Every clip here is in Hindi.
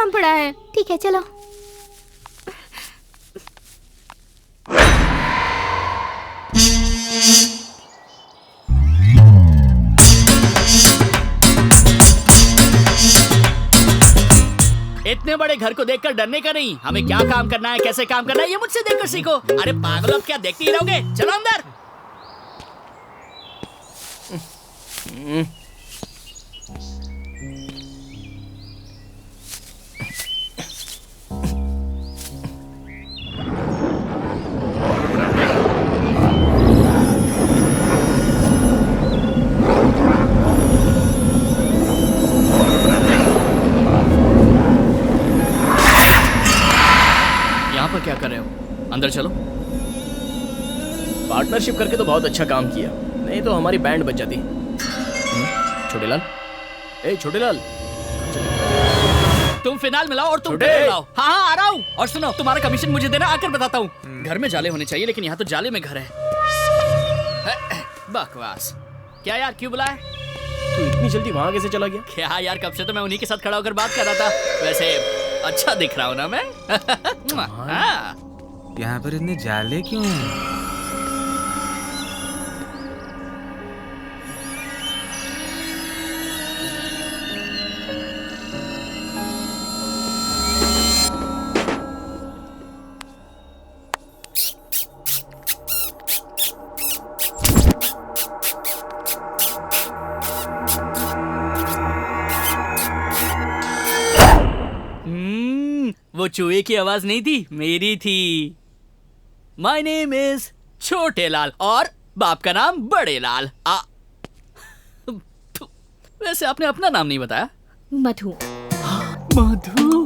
काम पड़ा है। ठीक है चलो। इतने बड़े घर को देखकर डरने का नहीं, हमें क्या काम करना है, कैसे काम करना है, ये मुझसे देखकर सीखो। अरे पागल, अब क्या देखते ही रहोगे? चलो अंदर। यहाँ पर क्या कर रहे हो? अंदर चलो। पार्टनरशिप करके तो बहुत अच्छा काम किया, नहीं तो हमारी बैंड बच जाती। छोटेलाल, ए छोटेलाल, तुम फिनाल मिलाओ और तुम छोटे। पेट्रोल लाओ। हाँ हाँ आ रहा हूँ। और सुनो, तुम्हारा कमीशन मुझे देना, आकर बताता हूँ। घर में जाले होने चाहिए, लेकिन यहाँ तो जाले में घर है। बकवास। क्या यार, क्यों बुलाया? तू इतनी जल्दी वहां कैसे चला गया? क्या यार, कब से तो मैं उन्हीं के साथ खड़ा होकर बात कर रहा था। वैसे अच्छा दिख रहा हूँ ना मैं? हाँ। यहाँ पर इतने जाले क्यों हैं? वो चूहे की आवाज नहीं थी, मेरी थी। माय नेम इज छोटे लाल और बाप का नाम बड़े लाल। वैसे आपने अपना नाम नहीं बताया। मधु। मधु।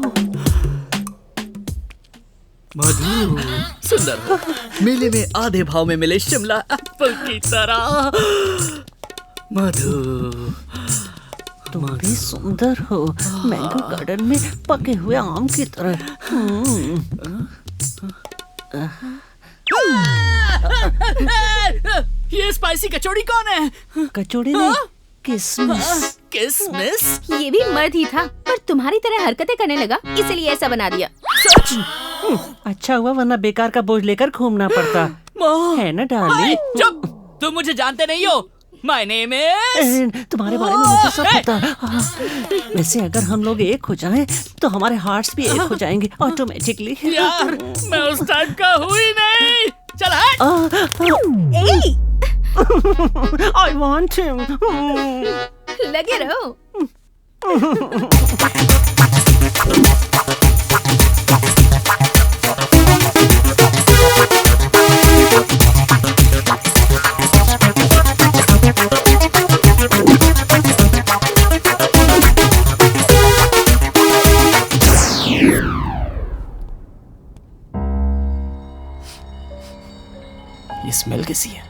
मधु सुंदर हो, मेले में आधे भाव में मिले शिमला एप्पल की तरह। मधु तुम भी सुंदर हो, मैंगो गार्डन में पके हुए आम की तरह। ये स्पाइसी कचौड़ी कौन है? कचौड़ी नहीं, किसमिस। किसमिस? ये भी मर्द ही था, पर तुम्हारी तरह हरकतें करने लगा, इसलिए ऐसा बना दिया। अच्छा हुआ, वरना बेकार का बोझ लेकर घूमना पड़ता है ना डार्लिंग। चुप, तुम मुझे जानते नहीं हो। My name is. तुम्हारे बारे में मुझे सब पता। वैसे अगर हम लोग एक हो जाएं, तो हमारे हार्ट्स भी एक हो जाएंगे ऑटोमेटिकली। यार मैं उस टाइप का हूँ ही नहीं। चल हट। I want him. लगे रहो। ये स्मेल कैसी है?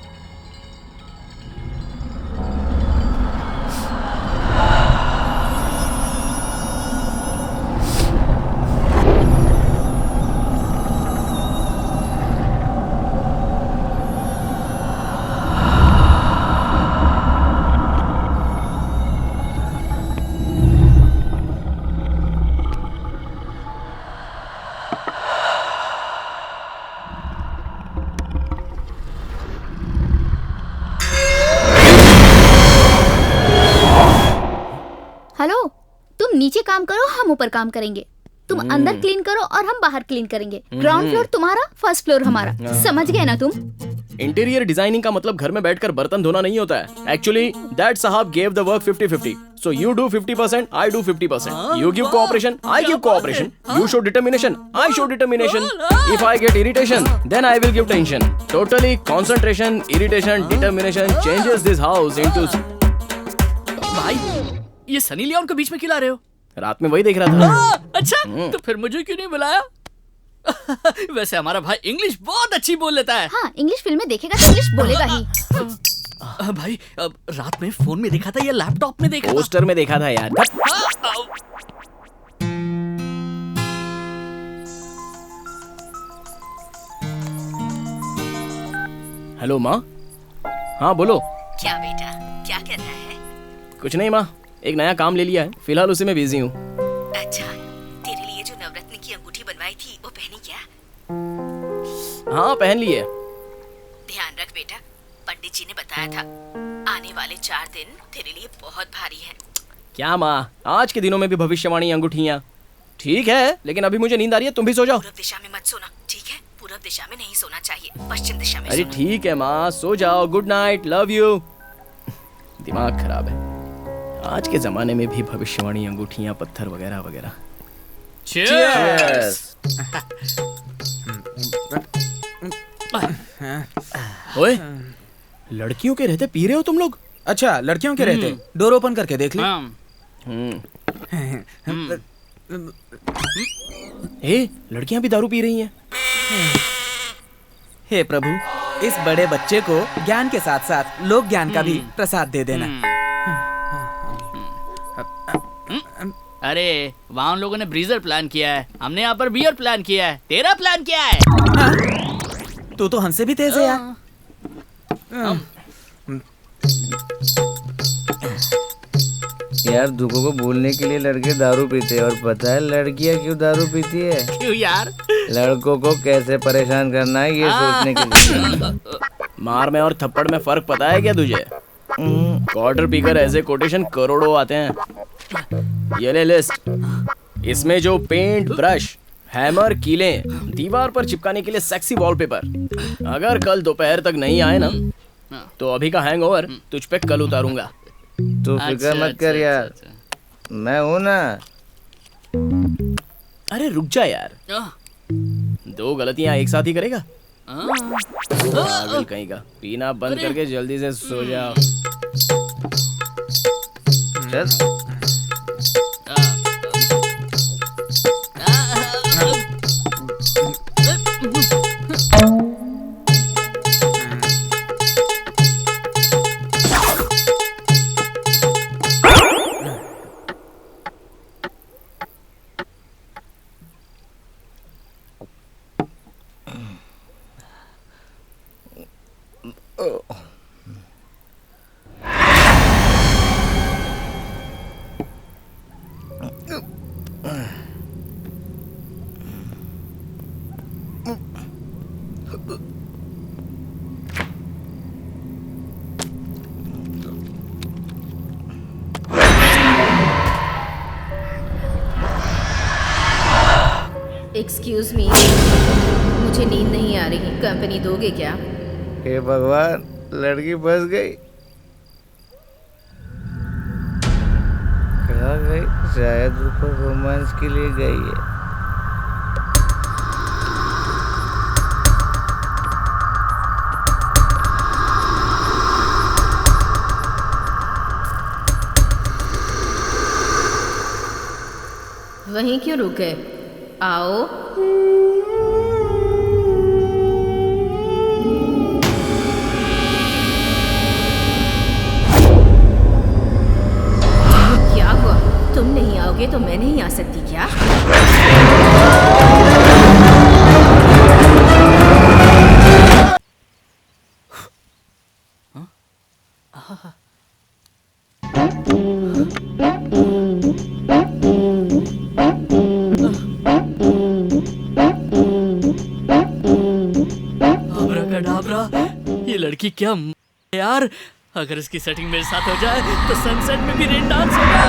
हेलो, तुम नीचे काम करो, हम ऊपर काम करेंगे। तुम अंदर क्लीन करो और हम बाहर क्लीन करेंगे। ग्राउंड फ्लोर तुम्हारा, फर्स्ट फ्लोर हमारा। समझ गए ना तुम? इंटीरियर डिजाइनिंग का मतलब घर में बैठकर बर्तन धोना नहीं होता है। एक्चुअली दैट साहब gave the work 50-50. So you do 50%, I do 50%. You give cooperation, I give cooperation. You show determination, I show determination. If I get irritation, then I will give tension. Totally concentration, irritation, determination changes this house into. भाई ये सनी लियोन को बीच में क्यों ला रहे हो? रात में वही देख रहा था। अच्छा, तो फिर मुझे क्यों नहीं बुलाया? वैसे हमारा भाई इंग्लिश बहुत अच्छी बोल लेता है। हाँ, इंग्लिश फिल्में देखेगा तो इंग्लिश बोलेगा ही। भाई रात में फोन में देखा था या लैपटॉप में देखा था? पोस्टर में देखा था यार। हेलो माँ। हाँ बोलो। क्या बेटा, क्या कर रहा है? कुछ नहीं माँ, एक नया काम ले लिया है, फिलहाल उसी में बिजी हूँ। अच्छा, तेरे हाँ पहन लिए। ध्यान रख बेटा, पंडित जी ने बताया था आने वाले 4 दिन तेरे लिए बहुत भारी है। क्या माँ, आज के दिनों में भी भविष्यवाणी अंगूठियाँ? ठीक है, लेकिन अभी मुझे नींद आ रही है, तुम भी सो जाओ। पूरब दिशा में मत सोना, ठीक है? पूरब दिशा में नहीं सोना चाहिए, पश्चिम दिशा में अरे सोना। ठीक है माँ, सो जाओ। Good night, love you. दिमाग खराब है, आज के जमाने में भी भविष्यवाणी अंगूठियाँ, पत्थर वगैरह वगैरह। Cheers! ओए, लड़कियों के रहते पी रहे हो तुम लोग? अच्छा, लड़कियों के रहते। डोर ओपन करके देख ले। ए, लड़कियां भी दारू पी रही हैं। हे प्रभु, इस बड़े बच्चे को ज्ञान के साथ साथ लोक ज्ञान का भी प्रसाद दे देना। अरे वहाँ उन लोगों ने ब्रीजर प्लान किया है, हमने यहाँ पर बियर प्लान किया है। तेरा प्लान क्या है? तू तो हमसे भी तेज है यार। यार दुखों को भूलने के लिए लड़के दारू पीते हैं, और पता है लड़कियां क्यों दारू पीती है? क्यों यार? लड़कों को कैसे परेशान करना है ये सोचने के लिए। मार में और थप्पड़ में फर्क पता है क्या तुझे? क्वार्टर पीकर ऐसे कोटेशन करोड़ों आते हैं। ये ले लिस्ट, इसमें जो पेंट, ब्रश, हैमर, कीलें, दीवार पर चिपकाने के लिए सेक्सी वॉलपेपर, अगर कल दोपहर तक नहीं आए ना तो अभी का हैंगओवर तुझ पे कल उतारूंगा। तू फिक्र मत कर यार, मैं हूं ना। अरे रुक जा यार, 2 गलतियां एक साथ ही करेगा? पागल कहीं का। पीना बंद करके जल्दी से सो जाओ। चल एक्सक्यूज मी, मुझे नींद नहीं आ रही, कंपनी दोगे क्या? हे भगवान, लड़की फंस गई। कहाँ गई? शायद ऊपर रोमांस के लिए गई है। वहीं क्यों रुक गए? आओ। क्या हुआ? तुम नहीं आओगे तो मैं नहीं आ सकती क्या? अब्राकडाब्रा, ये लड़की क्या यार, अगर इसकी सेटिंग मेरे साथ हो जाए तो सनसेट में भी रेन डांस होगा।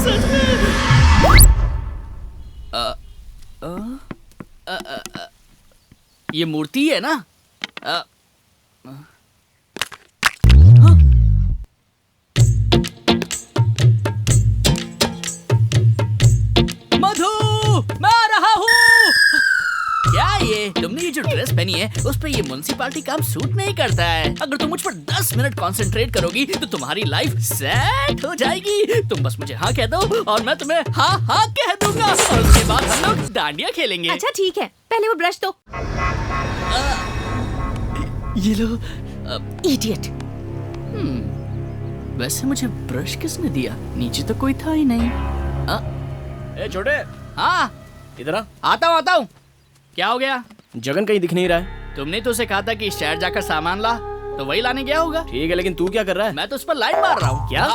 सच में। ये मूर्ति है ना? मधु, मैं आ रहा हूँ। क्या ये तुमने ये जो ड्रेस पहनी है उस पे ये म्युनिसिपैलिटी काम सूट नहीं करता है। अगर तुम मुझ पर 10 मिनट कंसंट्रेट करोगी तो तुम्हारी लाइफ सेट हो जाएगी। तुम बस मुझे हाँ कह दो और मैं तुम्हें हाँ हाँ कह दूंगा, और उसके बाद हम लोग डांडिया खेलेंगे। अच्छा ठीक है, पहले वो ब्रश दो। ये लो। इडियट। वैसे मुझे ब्रश किसने दिया? नीचे तो कोई था ही नहीं। ए छोटे, हाँ इधर आ। आता हूँ। क्या हो गया? जगन कहीं दिख नहीं रहा है। तुमने तो उसे कहा था कि शहर जाकर सामान ला। तो वही लाने गया होगा। ठीक है, लेकिन तू क्या कर रहा है? मैं तो उस पर लाइन मार रहा हूँ। क्या?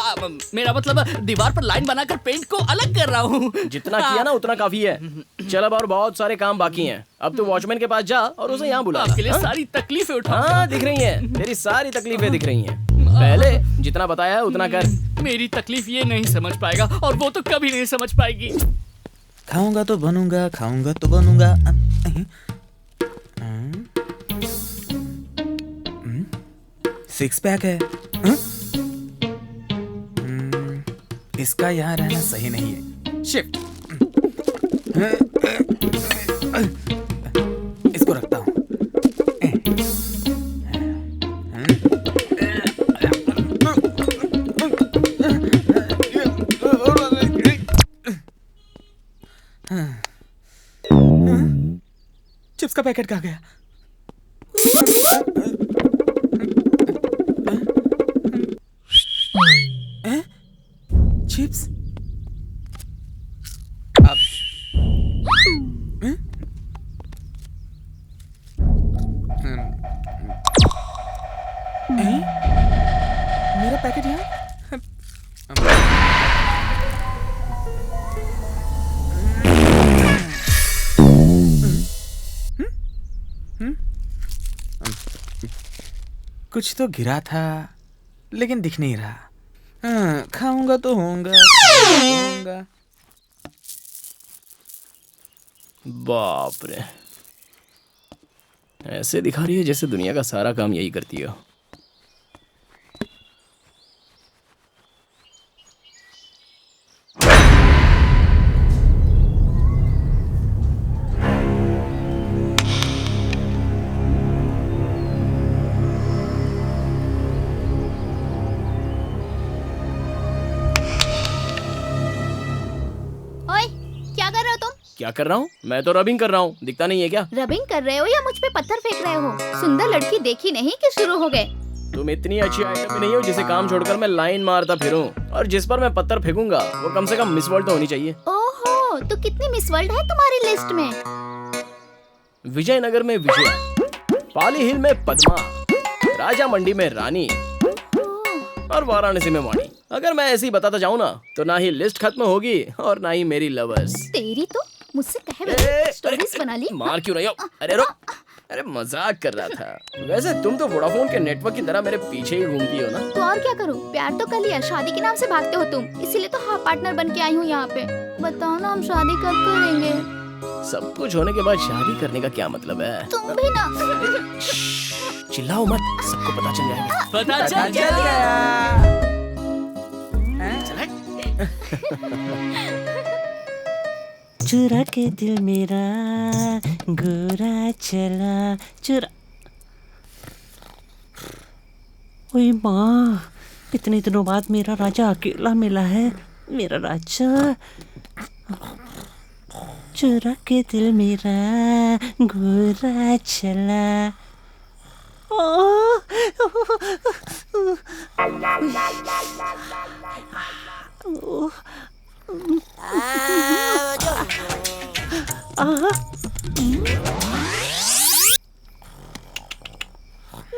मेरा मतलब दीवार पर लाइन बनाकर पेंट को अलग कर रहा हूँ। जितना किया ना उतना काफी है। चल अब और बहुत सारे काम बाकी हैं। अब तू वॉचमैन के पास जा और उसे यहाँ बुला। आपके लिए हाँ? सारी तकलीफें उठा। हाँ दिख रही हैं, तेरी सारी तकलीफें दिख रही हैं। पहले जितना बताया है उतना कर। मेरी तकलीफ ये नहीं समझ पाएगा और वो तो कभी नहीं समझ पाएगी। खाऊंगा तो बनूंगा, खाऊंगा तो बनूंगा। सिक्स पैक है। इसका यहाँ रहना सही नहीं है। शिफ्ट। इसको रखता हूँ। चिप्स का पैकेट कहाँ गया? चिप्स? अब मेरा पैकेट यहाँ? कुछ तो गिरा था लेकिन दिख नहीं रहा। खाऊंगा तो होऊंगा। बाप रे, ऐसे दिखा रही है जैसे दुनिया का सारा काम यही करती हो। ओए, क्या कर रहे हो तुम? क्या कर रहा हूँ? मैं तो रबिंग कर रहा हूँ, दिखता नहीं है क्या? रबिंग कर रहे हो या मुझ पे पत्थर फेंक रहे हो? सुंदर लड़की देखी नहीं कि शुरू हो गए। तुम इतनी अच्छी आइटम भी नहीं हो जिसे काम छोड़कर मैं लाइन मारता फिरूं, और जिस पर मैं पत्थर फेंकूंगा वो कम से कम मिस वर्ल्ड तो होनी चाहिए। ओहो, तो कितनी मिस वर्ल्ड है तुम्हारी लिस्ट में? विजयनगर में विजया, पाली हिल में पद्मा, राजा मंडी में रानी और वाराणसी में वाणी। अगर मैं ऐसे ही बताता जाऊँ ना तो ना ही लिस्ट खत्म होगी और ना ही मेरी लवर्स। तेरी तो मुझसे कहे बगैर स्टोरीज बना ली। मार क्यों रही हो? अरे रुक, अरे मजाक कर रहा था। वैसे तुम तो वोडाफोन के नेटवर्क की तरह मेरे पीछे ही घूमती हो ना। तो और क्या करूं? प्यार तो कर लिया, शादी के नाम से भागते हो तुम, इसीलिए तो हाफ पार्टनर बन के आई हूँ यहाँ पे। बताओ ना, हम शादी कब करेंगे? सब कुछ होने के बाद शादी करने का क्या मतलब है? तुम भी ना। चिल्लाओ मत, सबको पता चल जाएगा। पता चल चल गया। चुरा के दिल मेरा गोरा चला चुरा। ओए माँ, इतने दिनों बाद मेरा राजा अकेला मिला है। मेरा राजा, चुरा के दिल मेरा गोरा चला।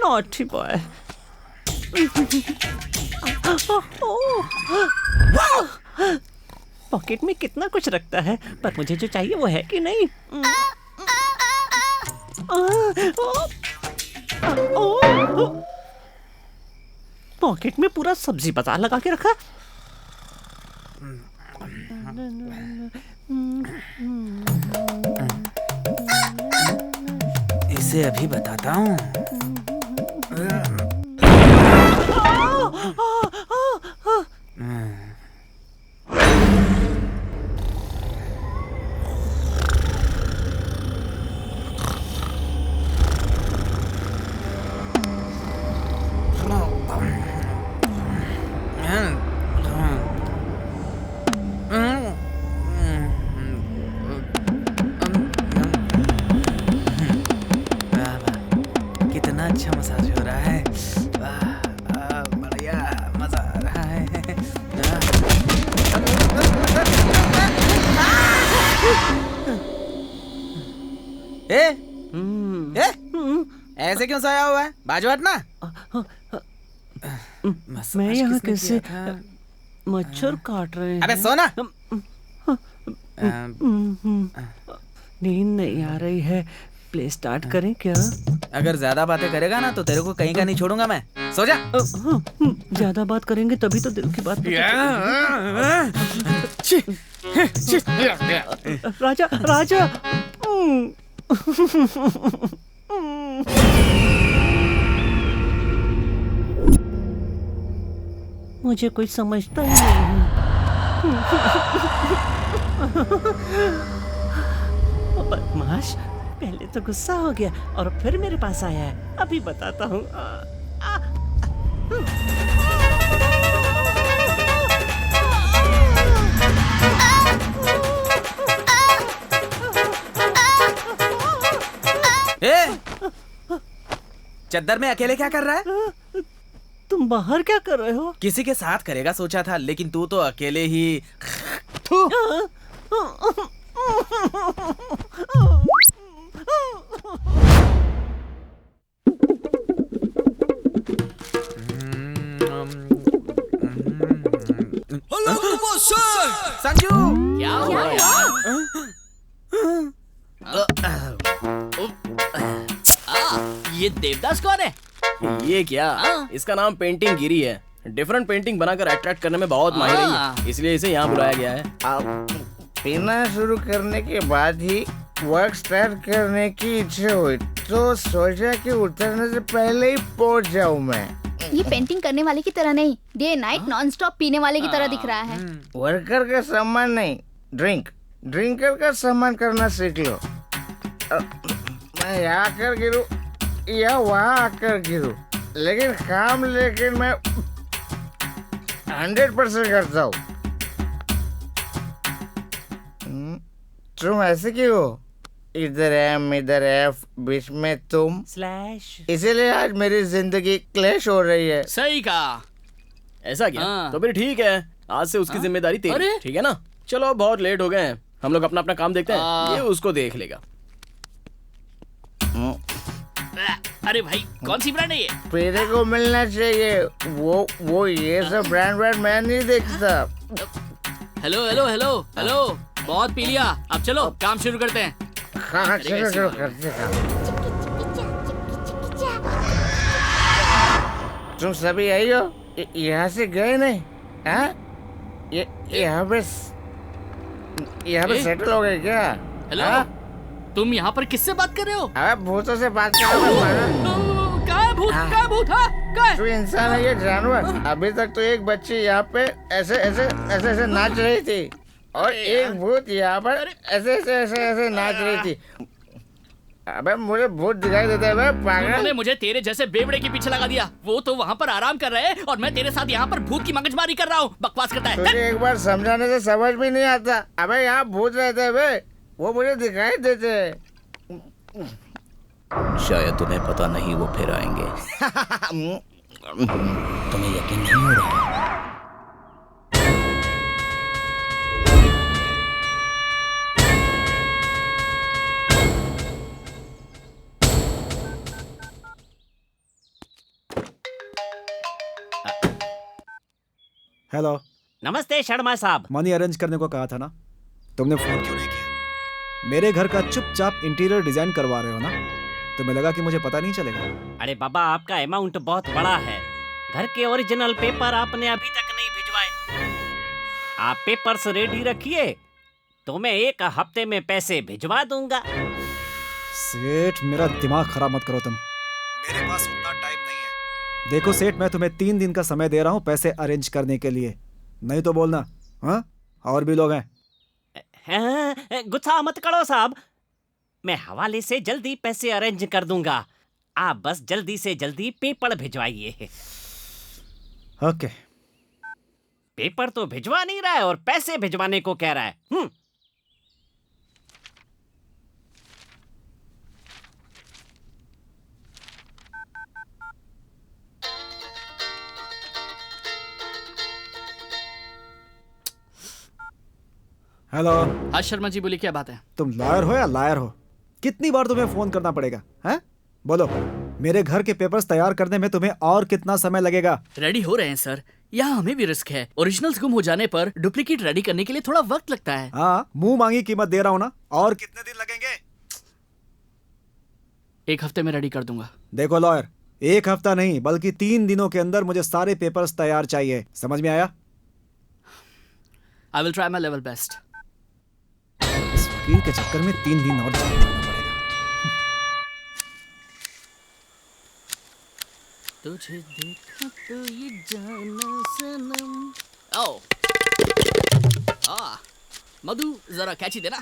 Naughty boy. पॉकेट में कितना कुछ रखता है, पर मुझे जो चाहिए वो है कि नहीं? पॉकेट में पूरा सब्जी बाजार लगा के रखा। इसे अभी बताता हूँ। कितना अच्छा मसाज हो रहा है। बढ़िया मजा आ रहा है। ऐसे क्यों सोया हुआ है? बाजू हट ना। मसाज यहाँ किसने कैसे किया था? मच्छर काट रहे हैं? अबे सोना। नींद नहीं आ रही है, प्ले स्टार्ट करें क्या? अगर ज्यादा बातें करेगा ना तो तेरे को कहीं का नहीं छोड़ूंगा मैं। सो जा। ज्यादा बात करेंगे तभी तो दिल की बात पता चलेगी। राजा राजा मुझे कोई समझता ही नहीं है। बदमाश, पहले तो गुस्सा हो गया और फिर मेरे पास आया है। अभी बताता हूँ। चद्दर में अकेले क्या कर रहा है? तुम बाहर क्या कर रहे हो? किसी के साथ करेगा सोचा था, लेकिन तू तो अकेले ही। संजू, क्या हुआ यार? ये देवदास कौन है? ये क्या, इसका नाम पेंटिंग गिरी है। डिफरेंट पेंटिंग बनाकर अट्रैक्ट करने में बहुत माहिर है, इसलिए इसे यहाँ बुलाया गया है। अब पीना शुरू करने के बाद ही वर्क स्टार्ट करने की इच्छा हुई, तो सोचा कि उतरने से पहले ही पहुंच जाऊं मैं। ये पेंटिंग करने वाले की तरह नहीं, डे नाइट नॉन स्टॉप पीने वाले की तरह दिख रहा है। वर्कर का सम्मान नहीं, ड्रिंकर का सम्मान करना सीख लो। मैं यहाँ आकर गिरूं या वहाँ आकर गिरूं, लेकिन काम लेकिन मैं 100% करता हूँ। तुम ऐसे क्यों हो? इधर एम इधर एफ, बीच में तुम स्लैश। इसीलिए आज मेरी जिंदगी क्लैश हो रही है। सही कहा। ऐसा क्या? हाँ। तो फिर ठीक है, आज से उसकी जिम्मेदारी तेरी, अरे? ठीक है ना? चलो बहुत लेट हो गए हैं, हम लोग अपना अपना काम देखते हैं, ये उसको देख लेगा। अरे भाई, कौन सी ब्रांड है ये? मेरे को मिलना चाहिए वो ये सब ब्रांड मैं नहीं देखता। हेलो हेलो हेलो हेलो, बहुत पी लिया, अब चलो काम शुरू करते हैं। हाँ चलो करते काम। तुम सभी आई हो? यहाँ से गए नहीं? हाँ? यहाँ पे सेटल हो गए क्या? हेलो, हाँ? तुम यहाँ पर किससे बात कर रहे हो? अबे भूतों से बात कर रहा हूँ। कहाँ है भूत? कहाँ है भूत? हाँ, कहाँ है? तू इंसान है या जानवर? अभी तक तो एक बच्ची यहाँ पे ऐसे नाच रही थी और एक भूत यहाँ पर ऐसे नाच रही थी। अबे मुझे भूत दिखाई देता है बे पागल। उन्होंने मुझे तेरे जैसे बेवड़े के पीछे लगा दिया। वो तो वहाँ पर आराम कर रहे हैं और मैं तेरे साथ यहाँ पर भूत की मगजमारी कर रहा हूँ। बकवास करता है। तुझे एक बार समझाने से समझ भी नहीं आता। अबे यहाँ भूत रहते हैं बे, वो मुझे दिखाई देते हैं। शायद तुम्हें पता नहीं, वो फिर आएंगे। तुम्हें यकीन नहीं हो रहा? हेलो, नमस्ते शर्मा साहब। मनी अरेंज करने को कहा था ना, तुमने फोन क्यों नहीं किया? मेरे घर का चुपचाप इंटीरियर डिजाइन करवा रहे हो ना, तुम्हें लगा कि मुझे पता नहीं चलेगा? अरे बाबा, आपका अमाउंट बहुत बड़ा है। घर के ओरिजिनल पेपर आपने अभी तक नहीं भिजवाए। आप पेपर्स रेडी रखिए तो मैं 1 हफ्ते में पैसे भिजवा दूंगा। सेठ, मेरा दिमाग खराब मत करो तुम। मेरे पास उतना टाइम नहीं है। देखो सेठ, मैं तुम्हें 3 दिन का समय दे रहा हूँ पैसे अरेंज करने के लिए, नहीं तो बोलना। हाँ, और भी लोग हैं। गुस्सा मत करो साहब, मैं हवाले से जल्दी पैसे अरेंज कर दूंगा। आप बस जल्दी से जल्दी पेपर भिजवाइए। ओके। पेपर तो भिजवा नहीं रहा है और पैसे भिजवाने को कह रहा है। हेलो। हाँ शर्मा जी, बोलिए क्या बात है? तुम लॉयर हो या लायर हो? कितनी बार तुम्हें फोन करना पड़ेगा? हैं? बोलो। मेरे घर के पेपर्स तैयार करने में तुम्हें और कितना समय लगेगा? रेडी हो रहे हैं सर। यहाँ हमें भी रिस्क है। ओरिजिनल्स गुम हो जाने पर डुप्लीकेट रेडी करने के लिए थोड़ा वक्त लगता है। हाँ, मुंह मांगी कीमत दे रहा हूँ ना। और कितने दिन लगेंगे? 1 हफ्ते में रेडी कर दूंगा। देखो लॉयर, 1 हफ्ता नहीं बल्कि 3 दिनों के अंदर मुझे सारे पेपर्स तैयार चाहिए। समझ में आया? I will try my level best. इस वकील के चक्कर में 3 दिन और जाना पड़ेगा। तुझे देखा तो ये जाना सनम। आओ। मधु जरा कैची देना।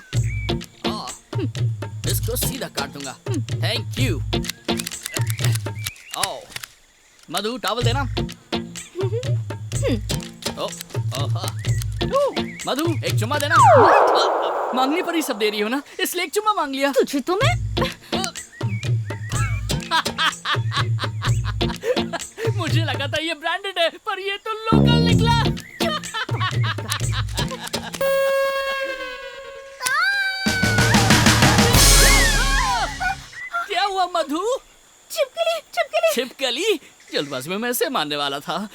इसको सीधा काट दूंगा। Thank you. आओ। मधु टॉवल देना। मधु एक चुम्मा देना। मांगने पर ही सब दे रही हो ना, इसलिए एक चुम्मा मांग लिया। तुझे तो मैं मुझे लगा था ये ब्रांडेड है, पर ये तो लोकल निकला। क्या हुआ मधु? छिपकली छिपकली छिपकली? जल्दबाजी में मैं इसे मारने वाला था।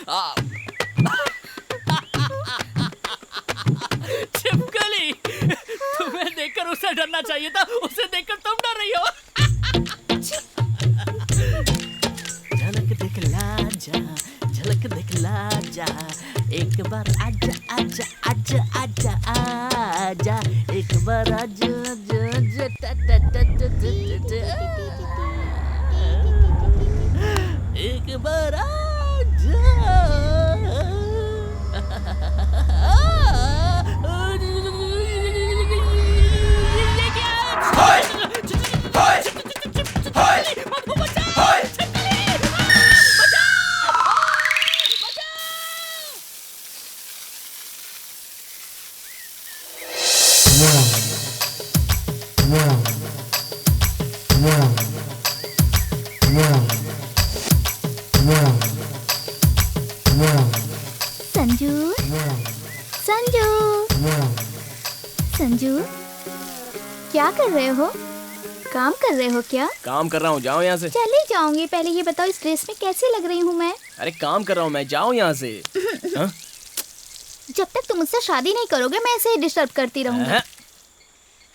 छिपकली, तुम्हें देखकर उसे डरना चाहिए था, उसे देखकर तुम डर रही हो। झलक दिखला जा, झलक दिखला जा, एक बार आजा आजा आजा आजा आजा, एक बार आजा आजा आजा टा टा टा टा टा टा, एक बार आजा। ये क्या? संजू संजू संजू, क्या कर रहे हो? काम कर रहे हो क्या? काम कर रहा हूँ, जाओ यहाँ से। चले जाऊंगी, पहले ये बताओ इस ड्रेस में कैसे लग रही हूँ मैं? अरे काम कर रहा हूँ मैं, जाओ यहाँ से। हाँ? जब तक तुम मुझसे शादी नहीं करोगे मैं ऐसे ही डिस्टर्ब करती रहूंगी।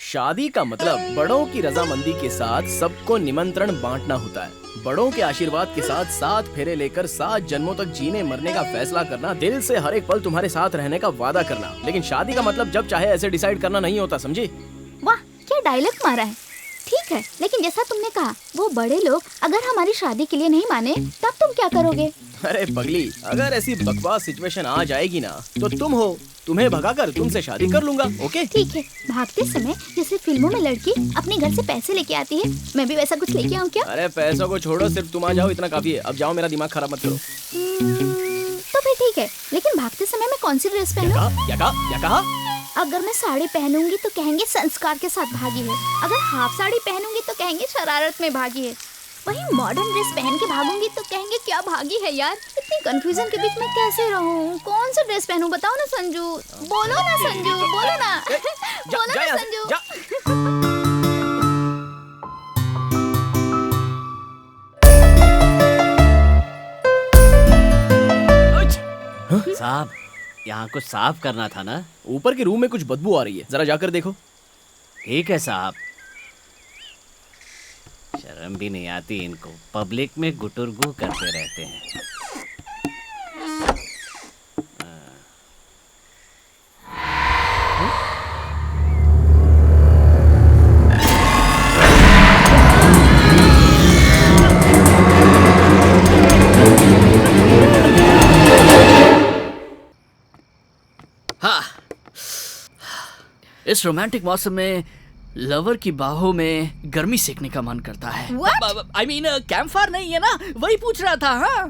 शादी का मतलब बड़ों की रजामंदी के साथ सबको निमंत्रण बांटना होता है। बड़ों के आशीर्वाद के साथ 7 फेरे लेकर 7 जन्मों तक जीने मरने का फैसला करना, दिल से हर एक पल तुम्हारे साथ रहने का वादा करना। लेकिन शादी का मतलब जब चाहे ऐसे डिसाइड करना नहीं होता, समझी? वाह, क्या डायलॉग मारा है। ठीक है, लेकिन जैसा तुमने कहा, वो बड़े लोग अगर हमारी शादी के लिए नहीं माने तब तुम क्या करोगे? अरे पगली, अगर ऐसी बकवास सिचुएशन आ जाएगी ना तो तुम हो, तुम्हें भगाकर तुमसे शादी कर लूंगा। ओके? ठीक है, भागते समय जैसे फिल्मों में लड़की अपने घर से पैसे लेके आती है, मैं भी वैसा कुछ लेके आऊँ क्या? अरे पैसों को छोड़ो, सिर्फ तुम आ जाओ इतना काफी है। अब जाओ, मेरा दिमाग खराब मत करो। तो फिर ठीक है, लेकिन भागते समय मैं कौन सी ड्रेस पहनूं? क्या कहा? अगर मैं साड़ी पहनूंगी तो कहेंगे संस्कार के साथ भागी है, अगर हाफ साड़ी पहनूंगी तो कहेंगे शरारत में भागी है, वहीं मॉडर्न ड्रेस पहन के भागूंगी तो कहेंगे क्या भागी है यार। इतनी कंफ्यूजन के बीच में कैसे रहूं? कौन सा ड्रेस पहनूं बताओ ना संजू, बोलो ना संजू, बोलो ना बोलो ना संजू। साहब, यहाँ कुछ साफ करना था ना? ऊपर के रूम में कुछ बदबू आ रही है, जरा जाकर देखो। ठीक है साहब। शर्म भी नहीं आती इनको, पब्लिक में गुटुरगु करते रहते हैं। हाँ, इस रोमांटिक मौसम में लवर की बाहों में गर्मी सेकने का मन करता है। I mean, कैंपफायर नहीं है ना, वही पूछ रहा था। हाँ,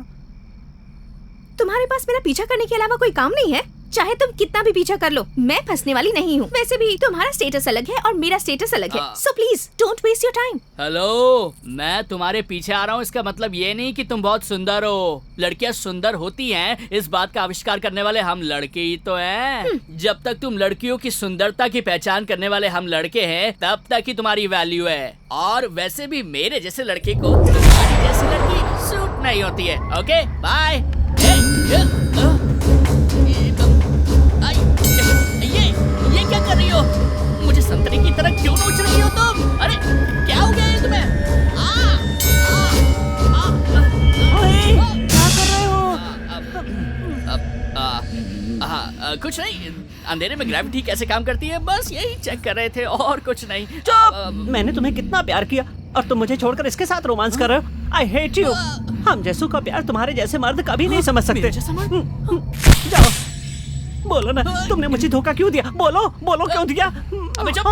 तुम्हारे पास मेरा पीछा करने के अलावा कोई काम नहीं है? चाहे तुम कितना भी पीछा कर लो, मैं फंसने वाली नहीं हूँ। वैसे भी तुम्हारा स्टेटस अलग है और मेरा स्टेटस अलग है, so please don't waste your time. Hello, मैं तुम्हारे पीछे आ रहा हूँ, इसका मतलब ये नहीं कि तुम बहुत सुंदर हो। लड़कियाँ सुंदर होती हैं, इस बात का आविष्कार करने वाले हम लड़के ही तो हैं। जब तक तुम लड़कियों की सुंदरता की पहचान करने वाले हम लड़के हैं, तब तक ही तुम्हारी वैल्यू है। और वैसे भी मेरे जैसे लड़के को तुम्हारी जैसी लड़की सूट नहीं होती है। Okay bye. ये क्या कर रही हो? मुझे संतरे की तरह क्यों नोच रही हो तुम? अरे क्या हो गया है तुम्हें? क्या कर रहे हो? कुछ नहीं, अंधेरे में ग्रेविटी कैसे काम करती है बस यही चेक कर रहे थे और कुछ नहीं। चुप! मैंने तुम्हें कितना प्यार किया और तुम मुझे छोड़कर इसके साथ रोमांस कर रहे हो। I hate you. हम जैसों का प्यार तुम्हारे जैसे मर्द कभी नहीं समझ सकते। जाओ, बोलो ना, तुमने मुझे धोखा क्यों दिया? बोलो बोलो, क्यों दिया? अबे चुप!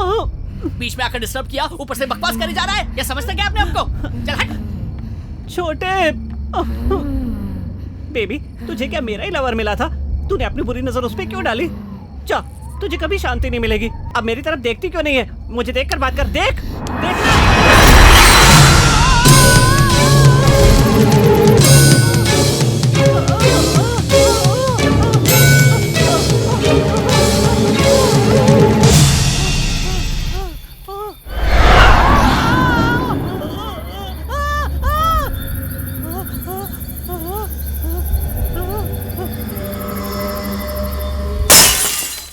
बीच में आकर डिस्टर्ब किया, ऊपर से बकवास करे जा रहा है। क्या समझते क्या अपने आपको? चल हट। छोटे बेबी, तुझे क्या मेरा ही लवर मिला था? तूने अपनी बुरी नजर उस पे क्यों डाली? जा, तुझे कभी शांति नहीं मिलेगी। अब मेरी तरफ देखती क्यों नहीं है? मुझे देखकर बात कर। देख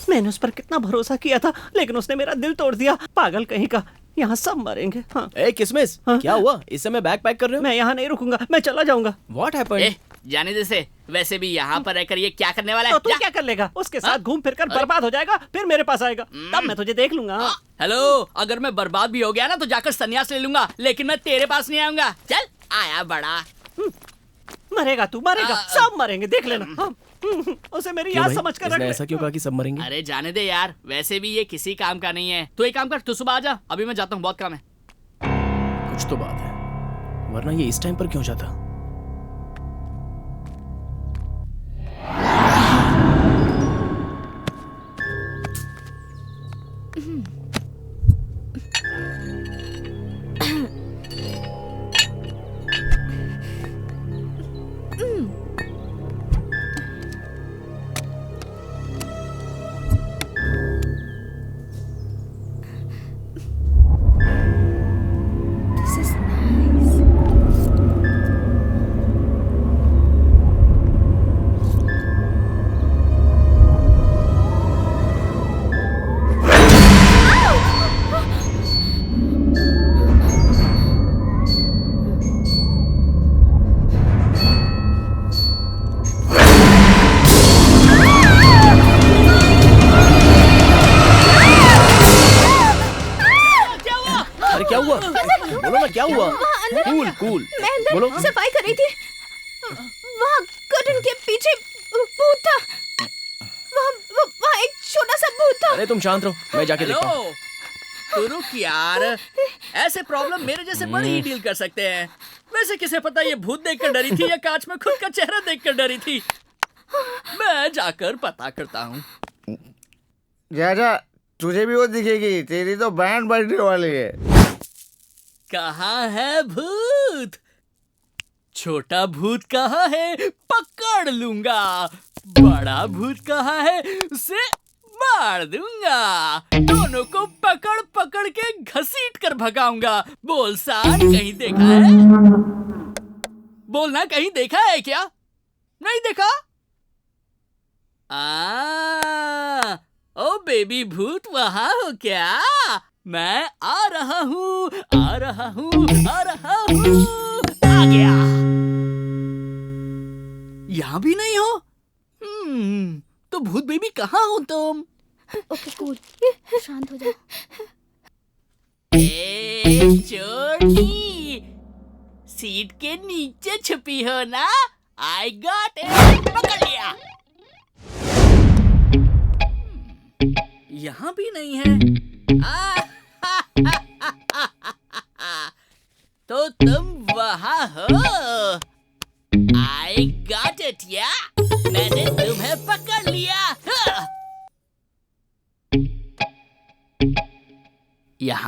मैंने उस पर कितना भरोसा किया था, लेकिन उसने मेरा दिल तोड़ दिया। पागल कहीं का, यहाँ सब मरेंगे। हाँ। ए किसमिस, क्या हुआ? इस समय बैग पैक कर रहे हो? मैं यहाँ नहीं रुकूंगा, मैं चला जाऊंगा। What happened? जाने दे से। वैसे भी यहाँ पर रहकर ये क्या करने वाला है? तो तू क्या कर लेगा? उसके साथ घूम फिर कर बर्बाद हो जाएगा, फिर मेरे पास आएगा, तब मैं तुझे देख लूंगा। हेलो, अगर मैं बर्बाद भी हो गया ना तो जाकर संन्यास ले लूंगा, लेकिन मैं तेरे पास नहीं आऊंगा। चल आया बड़ा। मरेगा तू, मरेगा, सब मरेंगे, देख लेना। उसे मेरी याद समझ कर रख ले। ऐसा क्यों कहा कि सब मरेंगे? अरे जाने दे यार, वैसे भी ये किसी काम का नहीं है। तो एक काम कर, तू सुबह आ जा, अभी मैं जाता हूँ, बहुत काम है। कुछ तो बात है, वरना ये इस टाइम पर क्यों जाता? बोलो ना क्या हुआ? कूल कूल मैं अंदर बोलो। सफाई कर रही थी, वहाँ कर्टन के पीछे भूत था। वहाँ एक छोटा सा भूत था। अरे तुम शांत रहो, मैं जाके देखता हूँ। हेलो, तो रुक यार, ऐसे प्रॉब्लम मेरे जैसे बड़े ही डील कर सकते हैं। वैसे किसे पता ये भूत देखकर डरी थी या कांच में खुद का चेहरा देखकर डरी थी। मैं जाकर पता करता हूँ। जा, तुझे भी वो दिखेगी, तेरी तो बैंड बजने वाली है। कहाँ है भूत? छोटा भूत कहाँ है? पकड़ लूंगा। बड़ा भूत कहाँ है? उसे मार दूंगा। दोनों को पकड़ पकड़ के घसीट कर भगाऊंगा। बोल सान, कहीं देखा है? बोलना, कहीं देखा है क्या? नहीं देखा? ओ बेबी भूत, वहाँ हो क्या? मैं आ रहा हूँ, आ रहा हूँ, आ रहा हूँ। आ गया। यहाँ भी नहीं हो? तो भूत बेबी कहाँ हो तुम? ओके कूल, शांत हो जाओ। ए छोटी, सीट के नीचे छुपी हो ना? आई गॉट इट, पकड़ लिया। यहाँ भी नहीं है। तो तुम वहाँ हो? आई गॉट इट या? मैंने तुम्हें पकड़ लिया।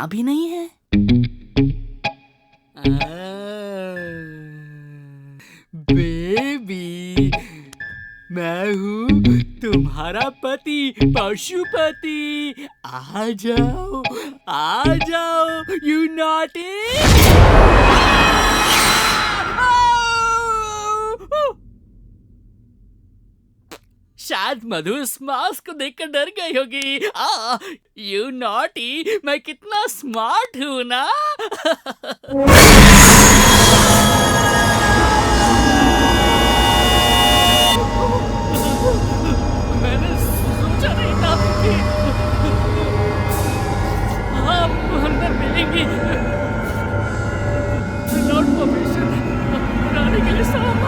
यहाँ भी नहीं है। बेबी, मैं हूँ तुम्हारा पति पशुपति। आ जाओ यू नॉटी। शायद मधु इस मास्क को देखकर डर गई होगी। यू नॉटी, मैं कितना स्मार्ट हूँ ना। मैंने सोचा नहीं था कि हम अंदर मिलेंगे। विदाउट परमिशन बनाने के लिए सामान।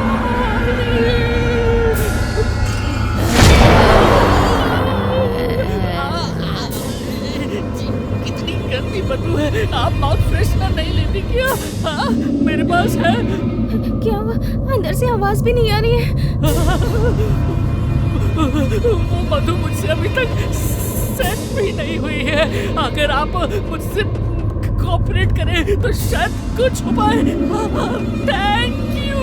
कितनी गंदी बदबू है। आप माउथ फ्रेशनर नहीं लेती क्या? हाँ, मेरे पास है। क्या हुआ? अंदर से आवाज भी नहीं आ रही है। वो मधु मुझसे अभी तक सेट भी नहीं हुई है। अगर आप मुझसे कोऑपरेट करें तो शायद कुछ हो पाए। Thank you.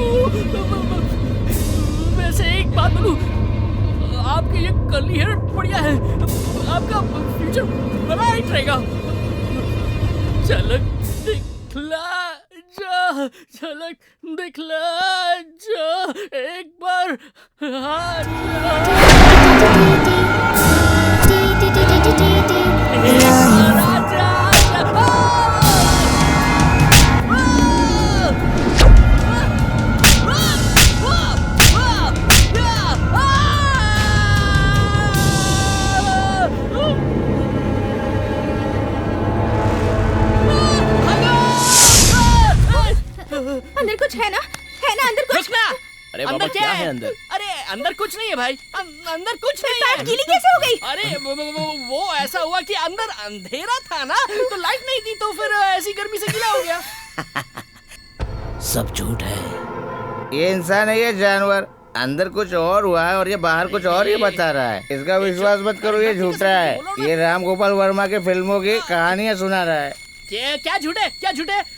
वैसे एक बात बोलूं, आपके ये कर्ली हेयर बढ़िया है। आपका फ्यूचर ब्राइट रहेगा। झलक दिखला जा एक बार। अंदर कुछ है ना? अंदर कुछ? रुकना। अरे बाबा, क्या है अंदर? अरे अंदर कुछ नहीं है भाई। अंदर कुछ नहीं है। गीली कैसे हो गई? अरे वो ऐसा हुआ कि अंदर अंधेरा था ना, तो लाइट नहीं थी, तो फिर ऐसी गर्मी से गीला हो गया। सब झूठ है। ये इंसान है, ये जानवर। अंदर कुछ और हुआ है और ये बाहर कुछ और ही बता रहा है। इसका विश्वास मत करो, ये झूठा है। ये राम गोपाल वर्मा के फिल्मों की कहानियां सुना रहा है। क्या झूठे?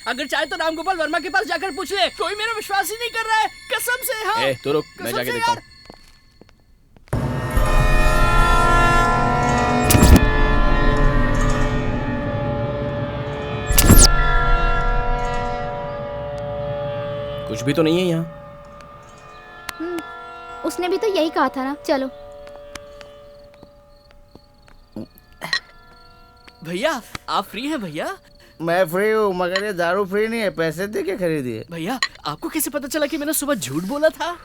अगर चाहे तो राम गोपाल वर्मा के पास जाकर पूछ ले। कोई मेरा विश्वास ही नहीं कर रहा है, कसम से। हाँ, तो रुक, मैं जाके देखता हूँ। कुछ भी तो नहीं है यहाँ। उसने भी तो यही कहा था ना। चलो भैया, आप फ्री हैं भैया? मैं फ्री हूँ, मगर ये दारू फ्री नहीं है। पैसे दे के खरीदी है। भैया, आपको कैसे पता चला कि मैंने सुबह झूठ बोला था?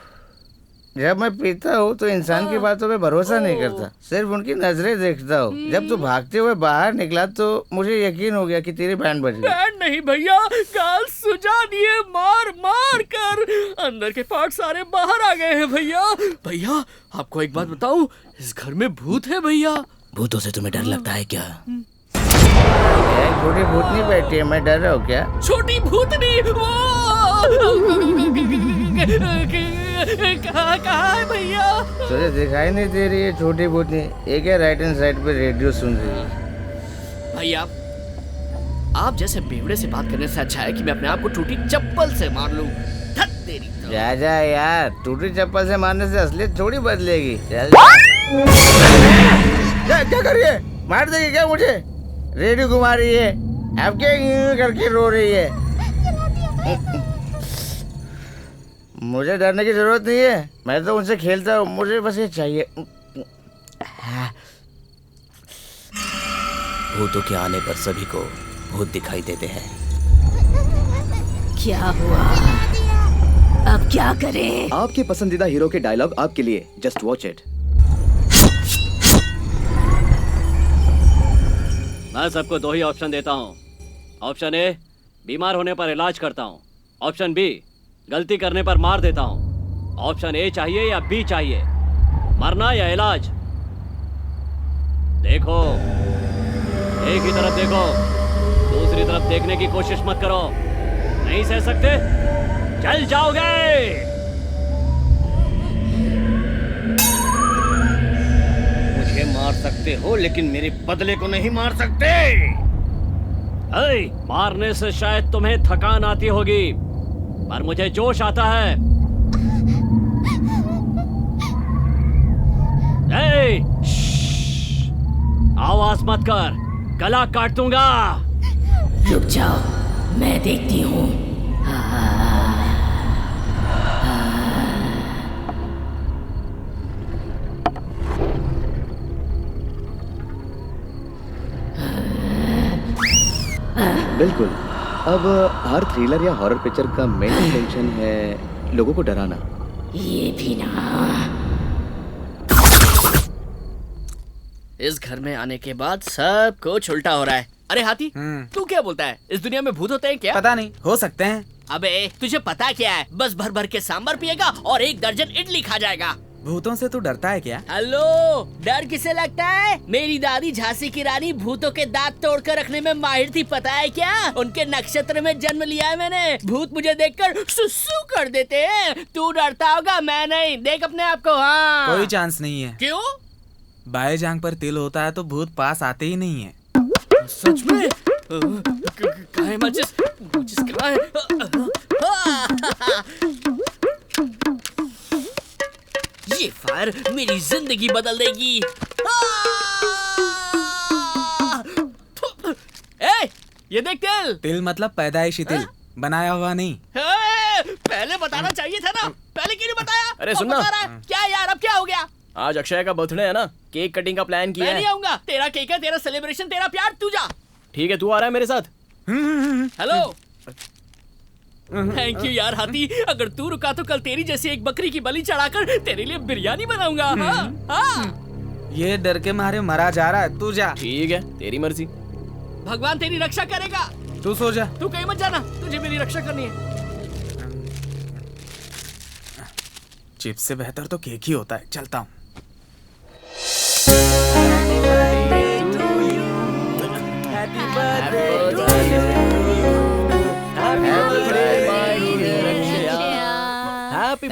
जब मैं पीता हूँ तो इंसान की बातों पे भरोसा नहीं करता, सिर्फ उनकी नजरें देखता हूँ। जब तू भागते हुए बाहर निकला तो मुझे यकीन हो गया कि तेरी बैंड बज गई। बैंड नहीं भैया, गाल सुजा दिए मार मार कर। अंदर के पार्ट सारे बाहर आ गए हैं भैया। भैया, आपको एक बात बताऊं, इस घर में भूत है भैया। भूतों से तुम्हें डर लगता है क्या? छोटी भूतनी बैठी है, मैं डर रहा हूँ क्या? छोटी भूतनी कहाँ है भैया? तुझे दिखाई नहीं दे रही है छोटी भूतनी? एक है राइट हैंड साइड पे रेडियो सुन रही है। भैया, आप जैसे बेवड़े से बात करने से अच्छा है कि मैं अपने आप को टूटी चप्पल से मार लूं। जा यार, टूटी चप्पल से मारने से असलियत थोड़ी बदलेगी। क्या कर रही है? मार देगी क्या मुझे? रेडियो घुमा रही है, अब क्या करके रो रही है? मुझे डरने की जरूरत नहीं है, मैं तो उनसे खेलता हूँ। मुझे बस ये चाहिए। भूतों के आने पर सभी को भूत दिखाई देते हैं। क्या हुआ? अब क्या करें? आपके पसंदीदा हीरो के डायलॉग आपके लिए, जस्ट वॉच इट। मैं सबको दो ही ऑप्शन देता हूँ। ऑप्शन ए, बीमार होने पर इलाज करता हूँ। ऑप्शन बी, गलती करने पर मार देता हूँ। ऑप्शन ए चाहिए या बी चाहिए? मरना या इलाज? देखो, एक ही तरफ देखो, दूसरी तरफ देखने की कोशिश मत करो। नहीं सह सकते? चल जाओगे। मुझे मार सकते हो, लेकिन मेरे बदले को नहीं मार सकते। मारने से शायद तुम्हें थकान आती होगी, पर मुझे जोश आता है। श्श्श, आवाज मत कर, गला काट दूंगा। रुक जाओ, मैं देखती हूँ। बिल्कुल। अब हर थ्रिलर या हॉरर पिक्चर का मेन इंटेंशन है लोगों को डराना। ये भी ना। इस घर में आने के बाद सब कुछ उल्टा हो रहा है। अरे हाथी, तू क्या बोलता है? इस दुनिया में भूत होते हैं क्या? पता नहीं, हो सकते हैं। अबे तुझे पता क्या है? बस भर भर के सांभर पिएगा और 1 दर्जन इडली खा जाएगा। भूतों से तू डरता है क्या? हेलो, डर किसे लगता है? मेरी दादी झांसी की रानी भूतों के दांत तोड़कर रखने में माहिर थी, पता है क्या? उनके नक्षत्र में जन्म लिया है मैंने। भूत मुझे देखकर सुसु कर देते हैं। तू डरता होगा, मैं नहीं। देख अपने आप को। हाँ, कोई चांस नहीं है। क्यों? बाएं जांग पर तिल होता है तो भूत पास आते ही नहीं है। सच में? कहाँ है माचिस? माचिस कहाँ है? ये फायर मेरी जिंदगी बदल देगी। ए, ये देख तिल। तिल मतलब पैदाइशी तिल, बनाया हुआ नहीं। पहले बताना चाहिए था ना। पहले क्यों नहीं बताया? अरे सुनना। क्या यार, अब क्या हो गया? आज अक्षय का बर्थडे है ना, केक कटिंग का प्लान किया मैं है। नहीं आऊंगा। तेरा केक है, तेरा सेलिब्रेशन, तेरा प्यार, तू जा। ठीक है, तू आ रहा है मेरे साथ? हेलो, थैंक यू यार हाथी। अगर तू रुका तो कल तेरी जैसी एक बकरी की बलि चढ़ाकर तेरे लिए बिरयानी बनाऊंगा। हाँ। ये डर के मारे मरा जा रहा है, तू जा। ठीक है, तेरी मर्जी। भगवान तेरी रक्षा करेगा। तू सो जा। तू कहीं मत जाना, तुझे मेरी रक्षा करनी है। चिप्स से बेहतर तो केक ही होता है। चलता हूँ। हैप्पी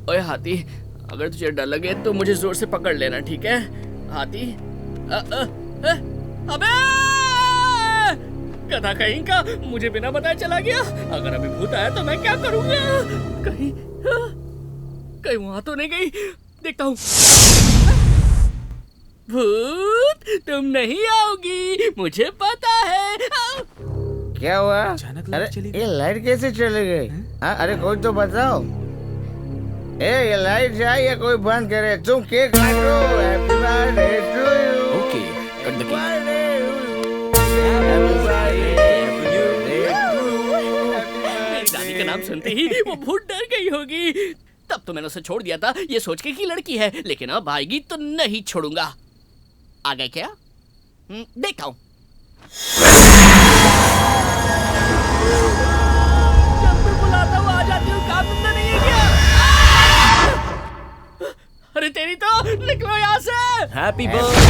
ओए हाथी, अगर तुझे डर लगे तो मुझे जोर से पकड़ लेना, ठीक है हाथी? अबे गधा कहीं का, मुझे बिना बताए चला गया। अगर अभी भूत आया तो मैं क्या करूंगा? कहीं कहीं वहां तो नहीं गई। देखता हूँ। भूत, तुम नहीं आओगी, मुझे पता है। क्या हुआ? अचानक लाइट चली गई। ये लाइट कैसे चली गई? हाँ, अरे कोई तो बताओ। ये लाइट जाए या कोई बंद करे। तुम केक काटो। Happy birthday to you. Okay, cut the cake. मेरी दादी का नाम सुनते ही वो भूत डर गई होगी। तब तो मैंने उसे छोड़ दिया था, ये सोच के कि लड़की है, लेकिन अब आएगी तो नहीं छोड़ूंगा। आ गए क्या? देखता हूँ। जब मैं बुलाता हूँ आ जाती हूँ, काम धंधा नहीं है क्या? अरे तेरी तो, निकलो यहाँ से। Happy birthday.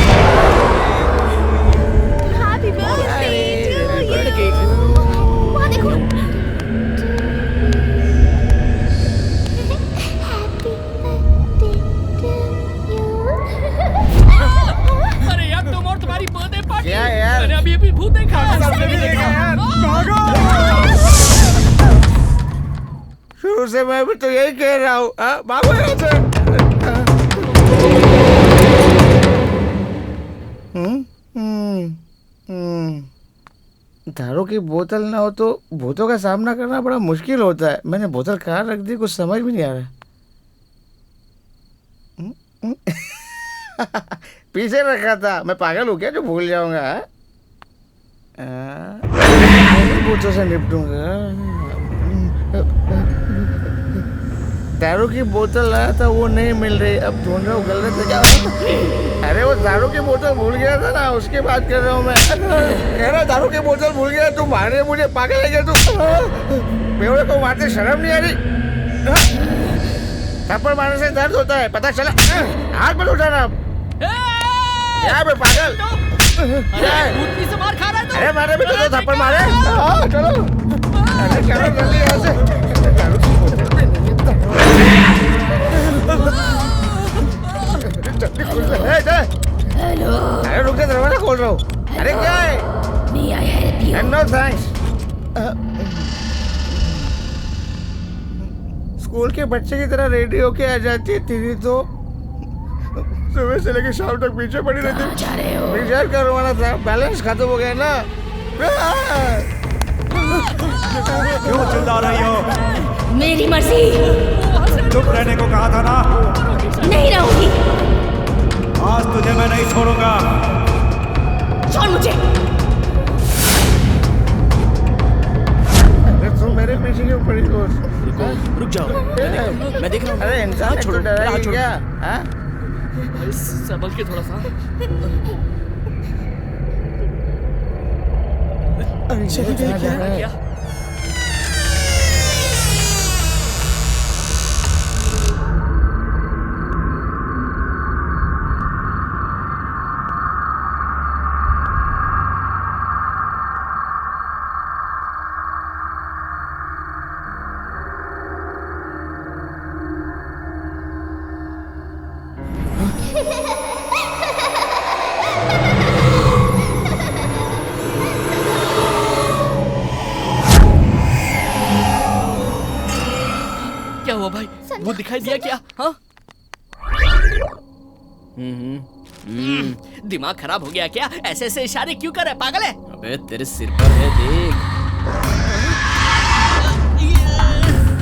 Happy birthday to you. वहाँ देखो। अरे यार, तुम और तुम्हारी बर्थडे पार्टी। क्या यार? मैंने अभी भूत देखा। शुरू से मैं भी तो यही कह रहा हूँ। भागो यहाँ से। दारू की बोतल ना हो तो भूतों का सामना करना बड़ा मुश्किल होता है। मैंने बोतल कहाँ रख दी, कुछ समझ भी नहीं आ रहा। पीछे रखा था। मैं पागल हूँ क्या जो भूल जाऊंगा? भूतों से निपटूंगा। दारू की बोतल लाया था, वो नहीं मिल रही। अब ढूंढ रहा हूँ गलत क्या। अरे वो दारू की बोतल भूल गया था ना, उसकी बात कर रहा हूँ मैं। कह रहा दारू की बोतल भूल गया। तू मारे मुझे, पागल है क्या तू? बेवड़े को मारते शर्म नहीं आ रही? थप्पड़ मारने से दर्द होता है, पता चला? हाथ मत उठाना। क्या बे पागल? भूतनी से मार खा रहा है तू? अरे मैंने भी तो थप्पड़ मारे। चलो, अरे चलो जल्दी यहाँ से। जल्दी खुल स्कूल के बच्चे की तरह रेडी होके आ जाती है तेरी तो सुबह से लेकर शाम तक पीछे पड़ी रहती। जा रहे हो? रिचार्ज करवाना था, बैलेंस खत्म हो गया ना। क्यों चिल्ला रही हो? मेरी मर्जी। चुप रहने को कहा था ना। नहीं रहूंगी। आज तुझे मैं नहीं छोड़ूंगा। छोड़ मुझे। तुम मेरे पीछे क्यों पड़ी हो? रुक जाओ, मैं देख रहा हूँ। अरे इंसान छोड़ो, तो डरा हाथ ही छोड़ो। क्या? हाँ? संभल के थोड़ा सा। चली गई क्या? क्या हुआ भाई? वो दिखाई दिया क्या? हाँ? दिमाग खराब हो गया क्या? ऐसे ऐसे इशारे क्यों कर रहा है? पागल है? अबे तेरे सिर पर है, देख।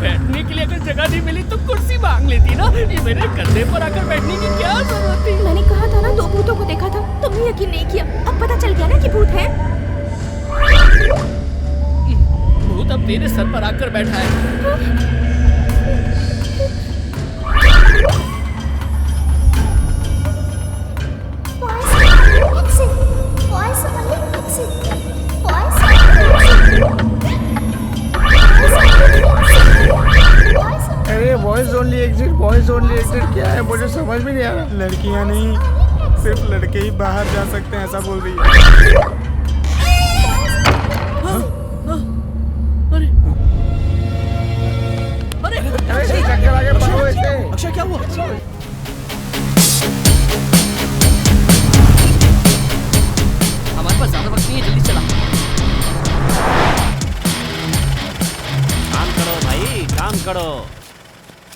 बैठने के लिए अगर जगह नहीं मिली तो कुर्सी मांग लेती ना। ये मेरे कंधे पर आकर बैठने की क्या जरूरत थी? मैंने कहा था ना 2 भूतों को देखा था, तुमने यकीन नहीं किया। अब पता चल गया ना कि भूत है। भूत अब तेरे सर पर आकर बैठा है। अरे बॉयज ओनली एग्जिट क्या है? मुझे समझ में नहीं आ रहा। लड़कियां नहीं, सिर्फ लड़के ही बाहर जा सकते हैं, ऐसा बोल रही है। अरे चक्कर आगे भागो इससे। अक्षय क्या हुआ? हमारे पास ज्यादा वक्त नहीं है, जल्दी चला। काम करो भाई, काम करो।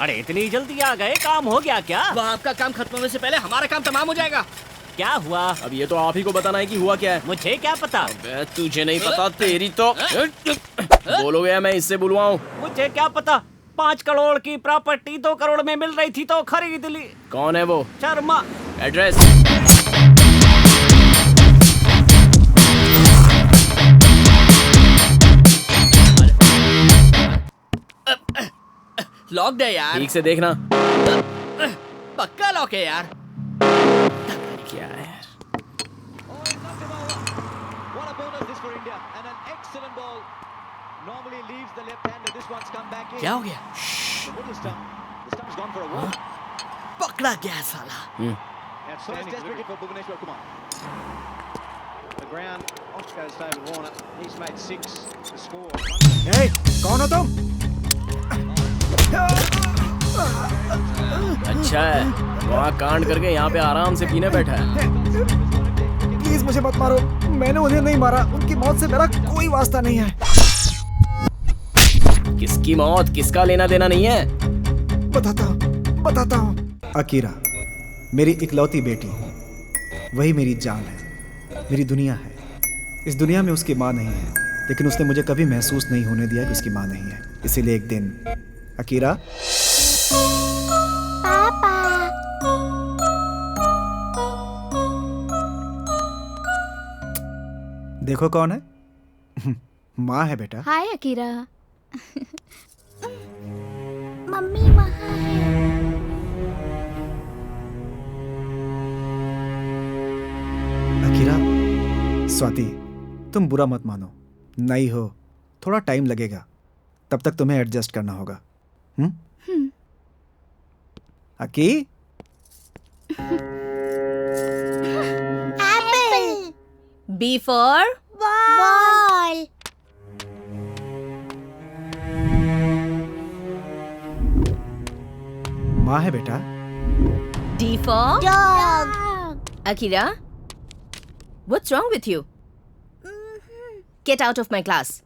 अरे इतनी जल्दी आ गए, काम हो गया क्या? वह आपका काम खत्म होने से पहले हमारा काम तमाम हो जाएगा। क्या हुआ? अब ये तो आप ही को बताना है कि हुआ क्या है। मुझे क्या पता? अबे तुझे नहीं पता, तेरी तो बोलोगे या मैं इससे बुलवाऊं? मुझे क्या पता? 5 करोड़ की प्रॉपर्टी 2 करोड़ में मिल रही थी तो खरीद ली। कौन है वो? शर्मा। एड्रेस? लॉक्ड है यार। ठीक से देखना। पक्का लॉक है यार। क्या है? क्या हो गया? पकड़ा गया साला। ए, कौन हो तुम? अच्छा है, वहाँ कांड करके यहाँ पे आराम से पीने बैठा है। प्लीज मुझे मत मारो, मैंने उन्हें नहीं मारा, उनकी मौत से मेरा कोई वास्ता नहीं है। किसकी मौत किसका लेना देना नहीं है। बताता हूँ। अकीरा मेरी इकलौती बेटी, वही मेरी जान है, मेरी दुनिया है। इस दुनिया में उसकी माँ नहीं है, लेकिन उसने मुझे कभी महसूस नहीं होने दिया कि उसकी माँ नहीं है। इसीलिए एक दिन अकीरा, पापा। देखो कौन है। माँ है बेटा। हाय अकीरा। मम्मी वहाँ है। अकीरा, स्वाति तुम बुरा मत मानो, नई हो, थोड़ा टाइम लगेगा, तब तक तुम्हें एडजस्ट करना होगा। Aki, apple. B for ball. माँ है बेटा। D for dog. Akira, what's wrong with you? Get out of my class.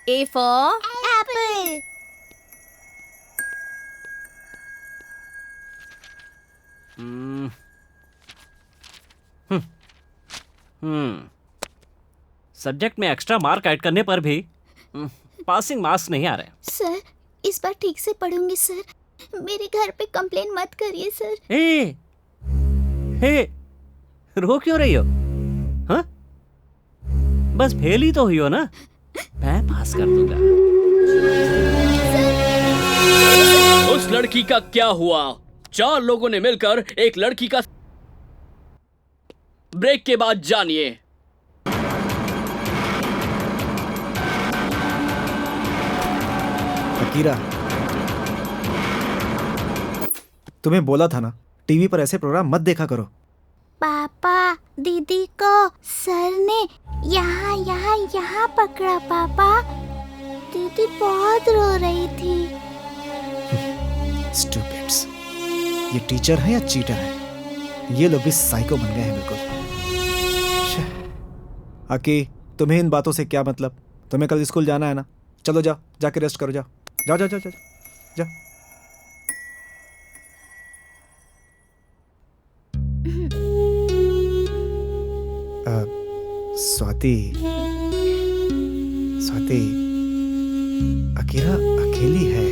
A for apple. Subject में एक्स्ट्रा मार्क ऐड करने पर भी पासिंग मार्क्स नहीं आ रहे। सर इस बार ठीक से पढ़ूंगी सर। मेरे घर पे कंप्लेन मत करिए सर। हे रो क्यों रही हो? हाँ? बस फेल ही तो हुई हो ना, मैं पास कर दूंगा। उस लड़की का क्या हुआ? 4 लोगों ने मिलकर एक लड़की का ब्रेक के बाद जानिए। अकीरा, तुम्हें बोला था ना टीवी पर ऐसे प्रोग्राम मत देखा करो। पापा दीदी को सर ने यहाँ यहाँ यहाँ पकड़ा पापा। दीदी बहुत रो रही थी। स्टूपिड्स, ये टीचर है या चीटर है? ये लोग भी साइको बन गए हैं बिल्कुल। आकी, तुम्हें इन बातों से क्या मतलब? तुम्हें कल स्कूल जाना है ना? चलो जाओ, जाके रेस्ट करो, जाओ जाओ जाओ जाओ जाओ, जाओ। स्वाति, स्वाति, अकीरा अकेली है।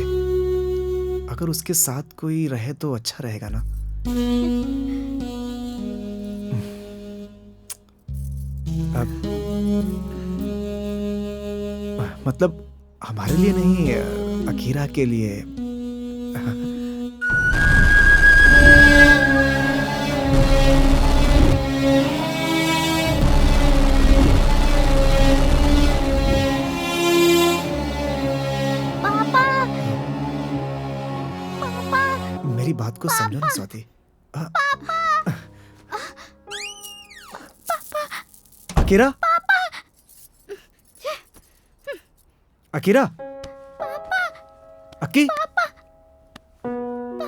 अगर उसके साथ कोई रहे तो अच्छा रहेगा ना। मतलब हमारे लिए नहीं, अकीरा के लिए। मेरी बात को समझो ना स्वाति। अकीरा, अकीरा, अकी,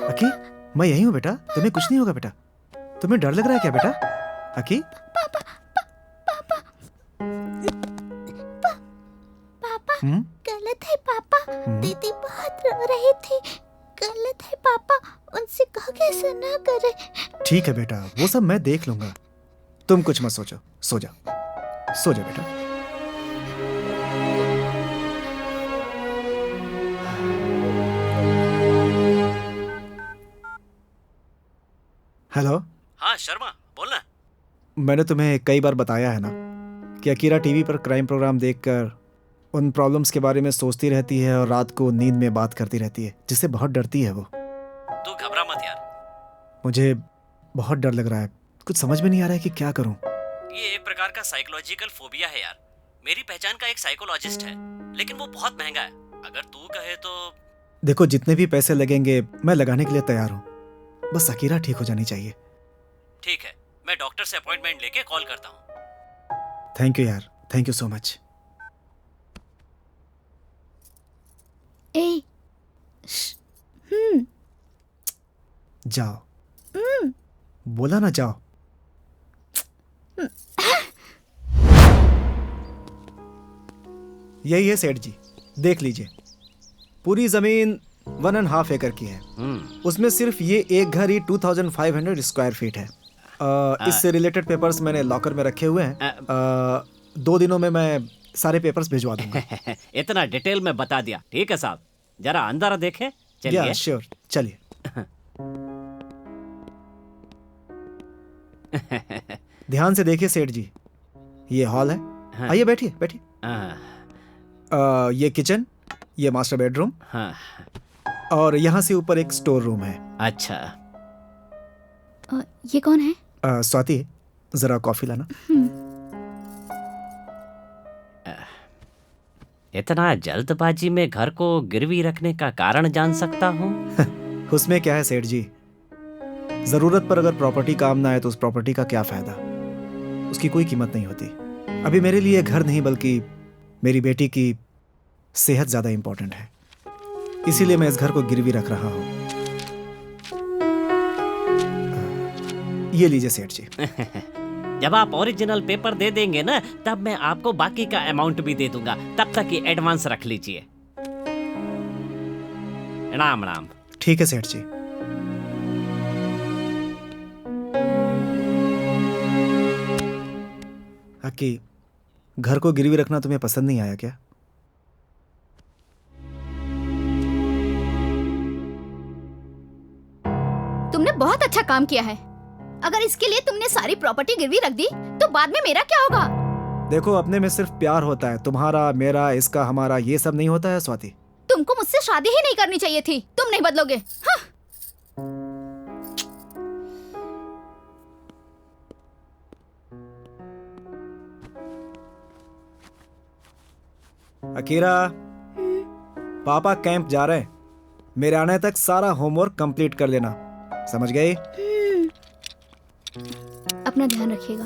अकी, मैं यही हूँ बेटा। तुम्हें कुछ नहीं होगा बेटा। तुम्हें डर लग रहा है क्या बेटा? अकी, पापा गलत है पापा। दीदी बहुत रो रही थी। गलत है पापा, उनसे कहो कि ऐसा ना करे। ठीक है बेटा, वो सब मैं देख लूंगा। तुम कुछ मत सोचो, सो जाओ, सो जाओ बेटा। हेलो। हाँ शर्मा, बोलना। मैंने तुम्हें कई बार बताया है ना कि अकीरा टीवी पर क्राइम प्रोग्राम देखकर उन प्रॉब्लम्स के बारे में सोचती रहती है और रात को नींद में बात करती रहती है, जिससे बहुत डरती है वो। तू घबरा मत यार। मुझे बहुत डर लग रहा है। कुछ समझ में नहीं आ रहा है कि क्या करूं। ये एक प्रकार का साइकोलॉजिकल फोबिया है यार। मेरी पहचान का एक साइकोलॉजिस्ट है, लेकिन वो बहुत महंगा है। अगर तू कहे तो। देखो, जितने भी पैसे लगेंगे मैं लगाने के लिए तैयार हूँ। बस अकीरा ठीक हो जानी चाहिए। ठीक है, मैं डॉक्टर से अपॉइंटमेंट लेके कॉल करता हूँ। थैंक यू यार, थैंक यू सो मच। जाओ, बोला ना जाओ। यही है सेठ जी, देख लीजिए। पूरी जमीन 1.5 एकड़ की है। उसमें सिर्फ ये एक घर ही 2500 स्क्वायर फीट है। इससे रिलेटेड पेपर्स मैंने लॉकर में रखे हुए हैं। 2 दिनों में मैं सारे पेपर्स भिजवा दूंगा। इतना डिटेल में बता दिया। ठीक है साहब, जरा अंदर देखें। चलिए। श्योर, चलिए। ध्यान से देखिए सेठ जी, ये हॉल है। आइए बैठिए, बैठिए। ये किचन, ये मास्टर बेडरूम, और यहाँ से ऊपर एक स्टोर रूम है। अच्छा। ये कौन है? स्वाति, जरा कॉफी लाना। इतना जल्दबाजी में घर को गिरवी रखने का कारण जान सकता हूँ? उसमें क्या है सेठ जी, जरूरत पर अगर प्रॉपर्टी काम ना आए तो उस प्रॉपर्टी का क्या फायदा? उसकी कोई कीमत नहीं होती। अभी मेरे लिए घर नहीं बल्कि मेरी बेटी की सेहत ज्यादा इंपॉर्टेंट है, इसीलिए मैं इस घर को गिरवी रख रहा हूँ। ये लीजिए सेठ जी। जब आप ओरिजिनल पेपर दे देंगे ना, तब मैं आपको बाकी का अमाउंट भी दे दूंगा। तब तक ये एडवांस रख लीजिए। राम राम। ठीक है सेठ जी। हकी, घर को गिरवी रखना तुम्हें पसंद नहीं आया क्या? तुमने बहुत अच्छा काम किया है। अगर इसके लिए तुमने सारी प्रॉपर्टी गिरवी रख दी तो बाद में मेरा क्या होगा? देखो, अपने में सिर्फ प्यार होता है। तुम्हारा, मेरा, इसका, हमारा, ये सब नहीं होता है स्वाति। तुमको मुझसे शादी ही नहीं करनी चाहिए थी। तुम नहीं बदलोगे। हाँ। अकीरा, पापा कैंप जा रहे हैं। मेरे आने तक सारा होमवर्क कंप्लीट कर लेना, समझ गई? अपना ध्यान रखिएगा।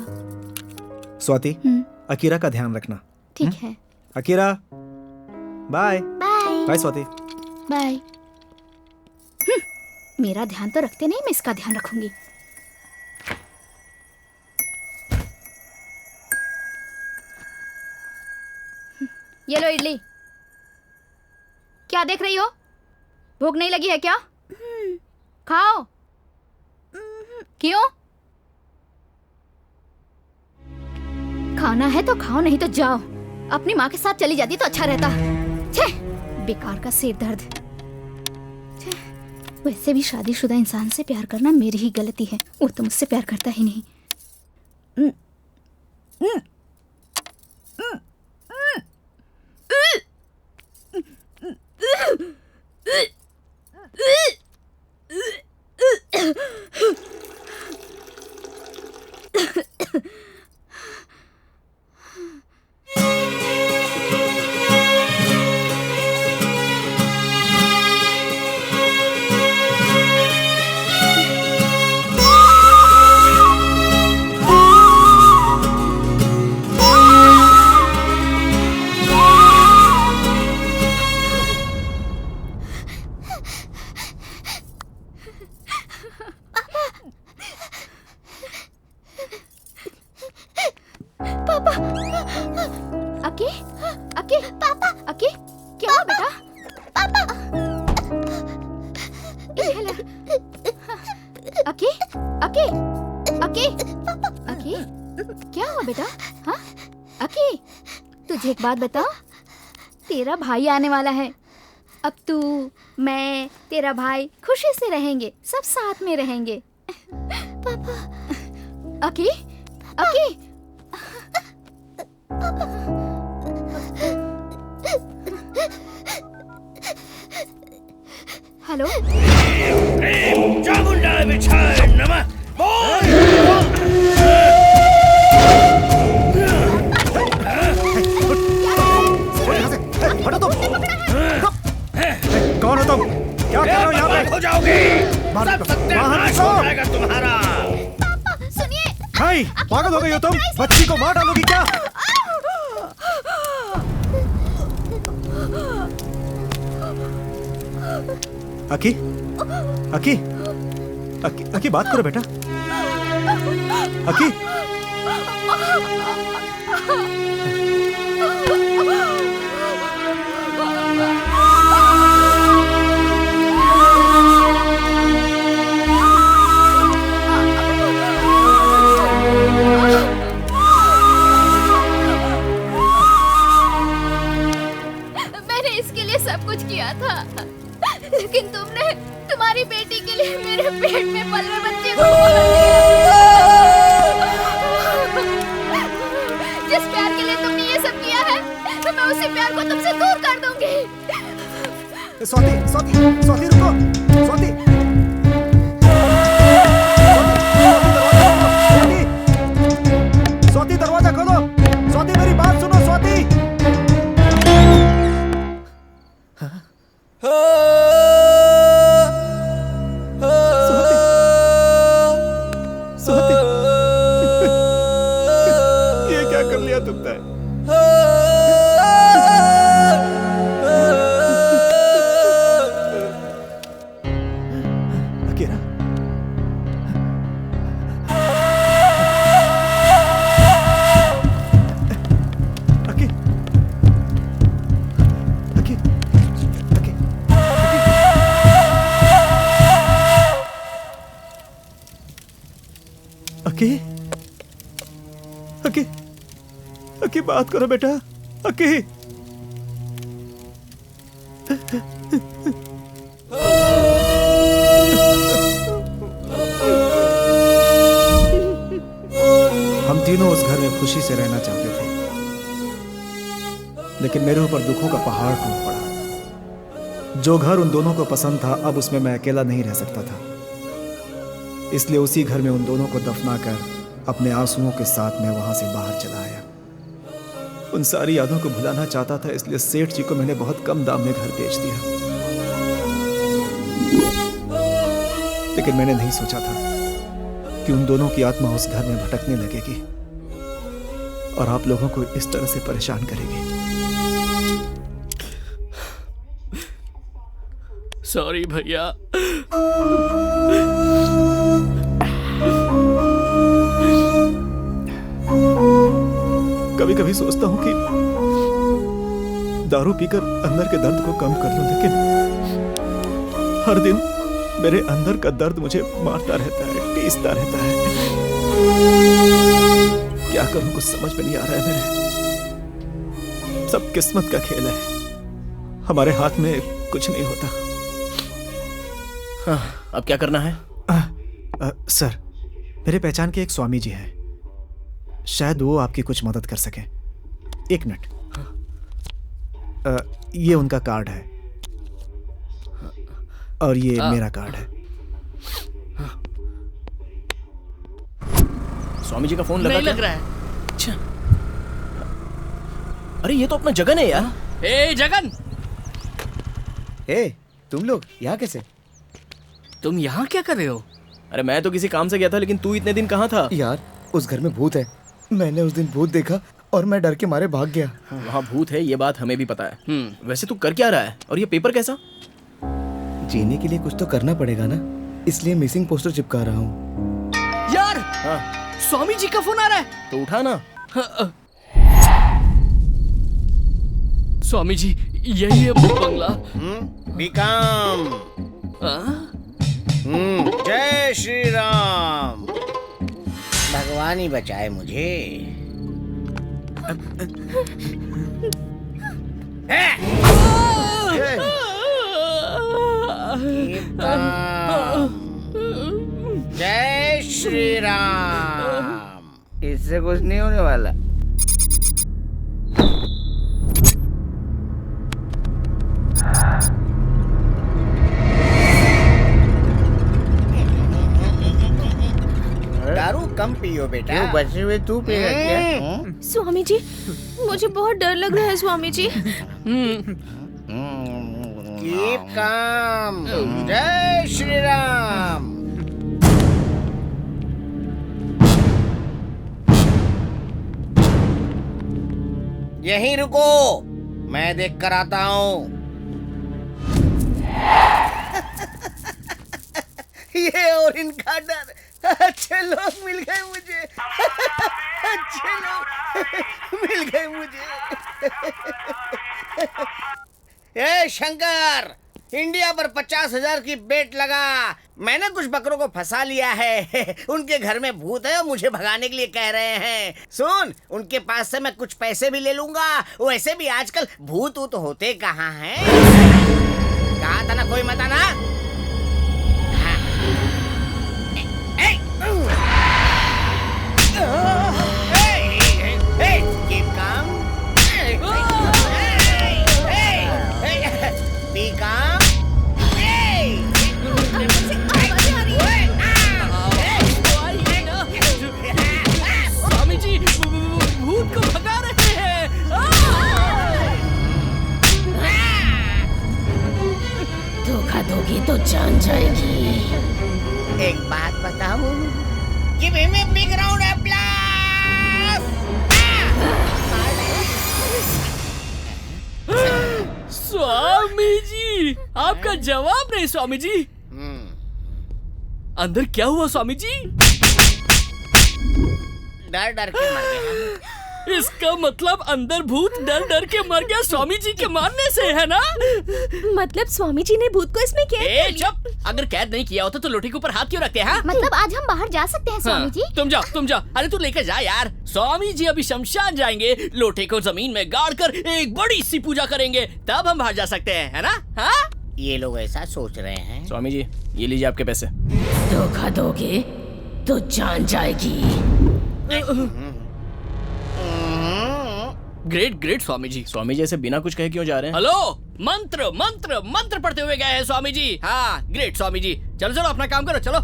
स्वाति, अकीरा का ध्यान रखना। ठीक है। Akira, bye. Bye. Bye Swati. Bye. मेरा ध्यान तो रखते नहीं, मैं इसका ध्यान रखूंगी। ये लो इडली। क्या देख रही हो? भूख नहीं लगी है क्या? खाओ। क्यों? खाना है तो खाओ, नहीं तो जाओ। अपनी माँ के साथ चली जाती तो अच्छा रहता। छे, बेकार का सिर दर्द। छे, वैसे भी शादीशुदा इंसान से प्यार करना मेरी ही गलती है। वो तो मुझसे प्यार करता ही नहीं। एक बात बता, तेरा भाई आने वाला है। अब तू, मैं, तेरा भाई खुशी से रहेंगे, सब साथ में रहेंगे। पापा। अकी, अकी। हेलो। चामुंडा बिछाए नमः। कौन हो तुम? क्या कर रहे हो यहाँ पे? हो जाओगे। सब सत्यानाश हो जाएगा तुम्हारा। पापा सुनिए। हाय, पागल हो गई हो तुम? बच्ची को मार डालोगी क्या? अकी, अकी, अकी, अकी बात करो बेटा। अकी। मैंने इसके लिए सब कुछ किया था, लेकिन तुमने तुम्हारी बेटी के लिए मेरे पेट में पल रहे बच्चे को मार दिया। जिस प्यार के लिए तुमने ये सब किया है, तो मैं उसी प्यार को तुमसे दूर कर दूंगी। स्वाति, स्वाति, स्वाति रुको, स्वाति। स्वाति, दरवाजा खोलो। स्वाति, मेरी बात सुनो। स्वाति। स्वाति, ये क्या कर लिया तुमने? अकी अकी अकी बात करो बेटा। अकी हम तीनों उस घर में खुशी से रहना चाहते थे, लेकिन मेरे ऊपर दुखों का पहाड़ टूट पड़ा। जो घर उन दोनों को पसंद था, अब उसमें मैं अकेला नहीं रह सकता था। इसलिए उसी घर में उन दोनों को दफनाकर अपने आंसुओं के साथ मैं वहां से बाहर चला आया। उन सारी यादों को भुलाना चाहता था, इसलिए सेठ जी को मैंने बहुत कम दाम में घर बेच दिया। लेकिन मैंने नहीं सोचा था कि उन दोनों की आत्मा उस घर में भटकने लगेगी और आप लोगों को इस तरह से परेशान करेगी। सॉरी भैया। कभी कभी सोचता हूं कि दारू पीकर अंदर के दर्द को कम कर लूं, लेकिन हर दिन मेरे अंदर का दर्द मुझे मारता रहता है, टीसता रहता है। क्या करूं, कुछ समझ में नहीं आ रहा है मेरे। सब किस्मत का खेल है, हमारे हाथ में कुछ नहीं होता। अब क्या करना है? सर, मेरे पहचान के एक स्वामी जी हैं, शायद वो आपकी कुछ मदद कर सकें। एक मिनट, ये उनका कार्ड है और ये मेरा कार्ड है। स्वामी जी का फोन लगा? नहीं लग रहा है। अच्छा, अरे ये तो अपना जगन है यार। ए जगन, ए, तुम लोग यहाँ कैसे? तुम यहाँ क्या कर रहे हो? अरे मैं तो किसी काम से गया था, लेकिन तू इतने दिन कहाँ था? यार, उस घर में भूत है। मैंने उस दिन भूत देखा और मैं डर के मारे भाग गया। वहाँ भूत है, ये बात हमें भी पता है। वैसे तू कर क्या रहा है? और ये पेपर कैसा? जीने के लिए कुछ तो करना पड़ेगा ना, इसलिए मिसिंग पोस्टर चिपका रहा हूँ। यार, हाँ, स्वामी जी का फोन आ रहा है। तो उठा ना। स्वामी जी, यही है वो बंगला। विक्रम, जय श्री राम। भगवान ही बचाए मुझे। जय श्री राम। इससे कुछ नहीं होने वाला। दारू कम पियो बेटा। क्यों बचे हुए तू पिएगा क्या? स्वामी जी, मुझे बहुत डर लग रहा है स्वामी जी। Keep calm. जय श्री राम। यहीं रुको, मैं देख कर आता हूँ। ये और इनका डर। अच्छे लोग मिल गए मुझे। अच्छे लोग मिल गए मुझे। ए शंकर, इंडिया पर 50,000 की बेट लगा। मैंने कुछ बकरों को फंसा लिया है। उनके घर में भूत है और मुझे भगाने के लिए कह रहे हैं। सुन, उनके पास से मैं कुछ पैसे भी ले लूंगा। वैसे भी आजकल भूत ऊत होते कहाँ हैं? कहा था ना कोई मत आना। Keep calm. Be calm. Swami ji भूत को भगा रहे हैं। धोखा दोगी तो जान जाएगी। एक बात बताऊं? Give him a big round of applause. Swami ji, आपका जवाब नहीं स्वामी जी। अंदर क्या हुआ स्वामी जी? डर डर के मर गया। इसका मतलब अंदर भूत डर डर के मर गया स्वामी जी के मारने से, है ना? मतलब स्वामी जी ने भूत को इसमें कैद कर लिया? चुप! अगर कैद नहीं किया होता तो लोटे के ऊपर हाथ क्यों रखते हैं? मतलब आज हम बाहर जा सकते हैं स्वामी जी? तुम जाओ। अरे तू लेकर जा यार। स्वामी जी अभी शमशान जाएंगे, लोटे को जमीन में गाड़ कर एक बड़ी सी पूजा करेंगे, तब हम बाहर जा सकते हैं, है ना? हाँ? ये लोग ऐसा सोच रहे हैं। स्वामी जी ये लीजिए आपके पैसे। धोखा दोगे तो जान जाएगी। ग्रेट स्वामी जी। स्वामी जी ऐसे बिना कुछ कहे क्यों जा रहे हैं? हेलो, मंत्र पढ़ते हुए गए हैं स्वामी जी। हाँ, ग्रेट स्वामी जी। चलो अपना काम करो, चलो।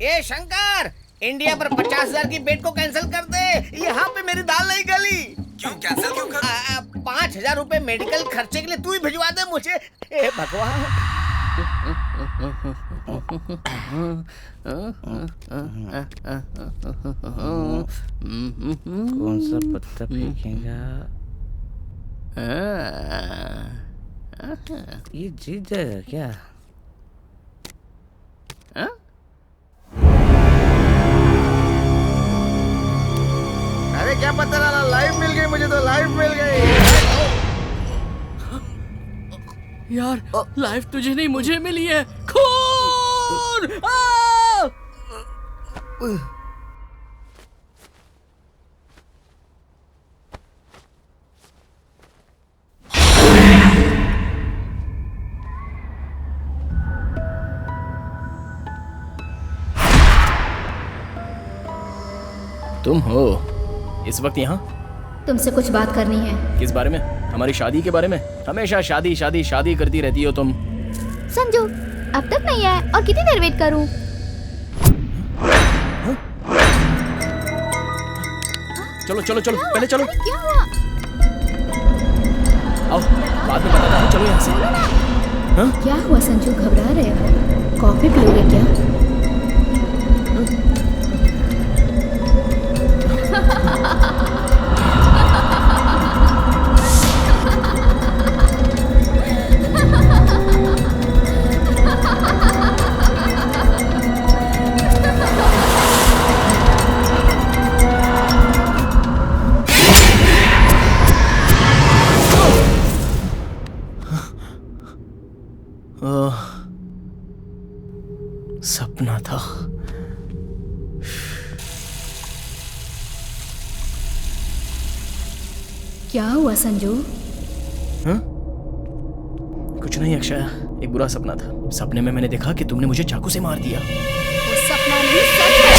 ए शंकर, इंडिया पर 50,000 की बेट को कैंसिल कर दे। यहाँ पे मेरी दाल नहीं गली। क्यों कैंसिल क्यों कर? 5,000 रुपए मेडिकल खर्चे के लिए तू ही भिजवा दे मुझे। ए भगवान। कौन सा पत्ता फेंकेगा? ये जीत जाएगा क्या? अरे क्या पता लगा, लाइफ मिल गई मुझे तो, लाइफ मिल गई। यार लाइफ तुझे नहीं मुझे मिली है। खून! तुम हो इस वक्त यहाँ? तुमसे कुछ बात करनी है। किस बारे में? हमारी शादी के बारे में? हमेशा शादी शादी शादी करती रहती हो तुम। संजू अब तक नहीं आया और कितनी देर वेट करूं? चलो पहले चलो। अरे क्या हुआ? आओ बाद में बताता हूँ, चलो यहाँ से। क्या हुआ संजू, घबरा रहे हो? कॉफी पियोगे क्या? सपना था। क्या हुआ संजू? कुछ नहीं अक्षय, एक बुरा सपना था। सपने में मैंने देखा कि तुमने मुझे चाकू से मार दिया। वो सपना नहीं, सच है।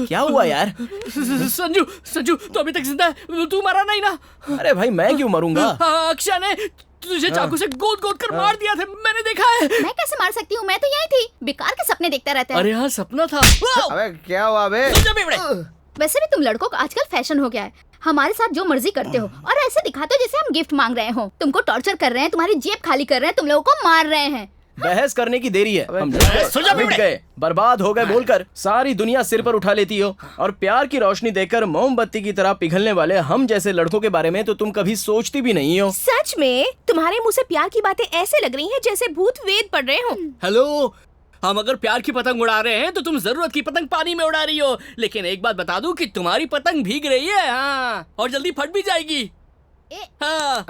क्या हुआ यार? संजू तो अभी तक जिंदा है, तू मरा नहीं ना? अरे भाई मैं क्यों मरूंगा? अक्षय ने तुझे चाकू से गोद कर मार दिया था, मैंने देखा है। मैं कैसे मार सकती हूँ? मैं तो यही थी, बेकार के सपने देखता रहता है। अरे हाँ सपना था। अबे क्या हुआ बे? वैसे भी तुम लड़कों का आजकल फैशन हो गया है, हमारे साथ जो मर्जी करते हो और ऐसे दिखाते हो जैसे हम गिफ्ट मांग रहे हो। तुमको टॉर्चर कर रहे हैं, तुम्हारी जेब खाली कर रहे हैं, तुम लोगों को मार रहे हैं। बहस करने की देरी है, हम मिट गए, बर्बाद हो गए बोलकर सारी दुनिया सिर पर उठा लेती हो, और प्यार की रोशनी देखकर मोमबत्ती की तरह पिघलने वाले हम जैसे लड़कों के बारे में तो तुम कभी सोचती भी नहीं हो। सच में तुम्हारे मुंह से प्यार की बातें ऐसे लग रही हैं जैसे भूत वेद पढ़ रहे हो। हेलो, हम अगर प्यार की पतंग उड़ा रहे हैं तो तुम जरूरत की पतंग पानी में उड़ा रही हो, लेकिन एक बात बता दूं कि तुम्हारी पतंग भीग रही है। हाँ, और जल्दी फट भी जाएगी। हाँ,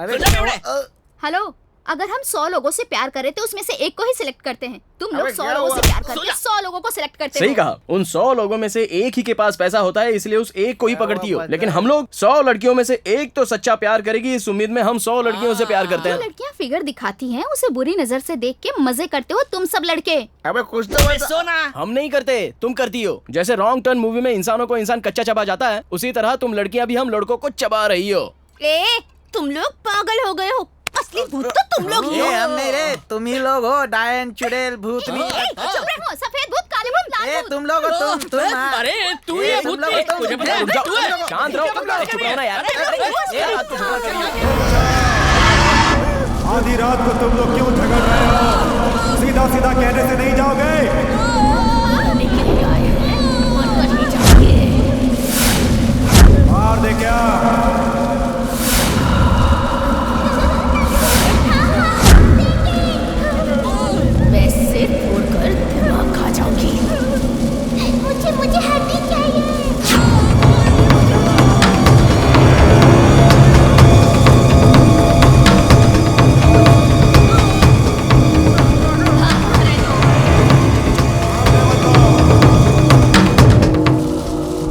हेलो, अगर हम 100 लोगों से प्यार करें तो उसमें से एक को ही सिलेक्ट करते हैं। तुम लोग 100 लोगों से प्यार करके 100 लोगों को सिलेक्ट करते हो। सही कहा, उन 100 लोगों में से एक ही के पास पैसा होता है, इसलिए उस एक को ही पकड़ती हो। लेकिन हम लोग 100 लड़कियों में से एक तो सच्चा प्यार करेगी, इस उम्मीद में हम 100 लड़कियों से प्यार करते हैं। जो लड़कियां फिगर दिखाती हैं उसे बुरी नजर से देख के मजे करते हो तुम सब लड़के। अबे कुछ तो सोना, हम नहीं करते, तुम करती हो। जैसे रॉन्ग टर्न मूवी में इंसानों को इंसान कच्चा चबा जाता है, उसी तरह तुम लड़कियां भी हम लड़कों को चबा रही हो। तुम लोग पागल हो गए हो, असली भूत तो तुम लोग ही हो। हम नहीं रे, तुम ही लोग हो, डायन चुड़ैल भूतनी। चुप रहो, सफेद भूत, काले भूत, लाल भूत। तुम लोग हो, तुम अरे तू ही है भूत, मुझे पता है तू है। शांत रहो, चुप रहो ना यार। आधी रात को तुम लोग क्यों झगड़ रहे हो? सीधा सीधा कहने से नहीं जाओगे? मार मार दे क्या? मैं सिर फोड़कर दिमाग खा जाऊंगी। मुझे हड्डी चाहिए।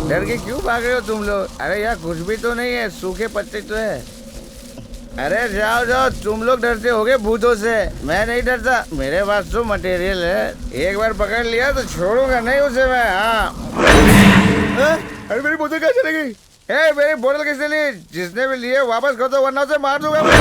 डर के क्यों भाग रहे हो तुम लोग? अरे यार कुछ भी तो नहीं है, सूखे पत्ते तो है। अरे जाओ जाओ, तुम लोग डरते होगे भूतों से, मैं नहीं डरता। मेरे पास तो मटेरियल है, एक बार पकड़ लिया तो छोड़ूंगा नहीं उसे मैं। हाँ। अरे मेरी बोतल कहाँ चली गई? मेरी बोतल किसने ली? जिसने भी लिए वापस कर दो वरना उसे मार दूंगा मैं।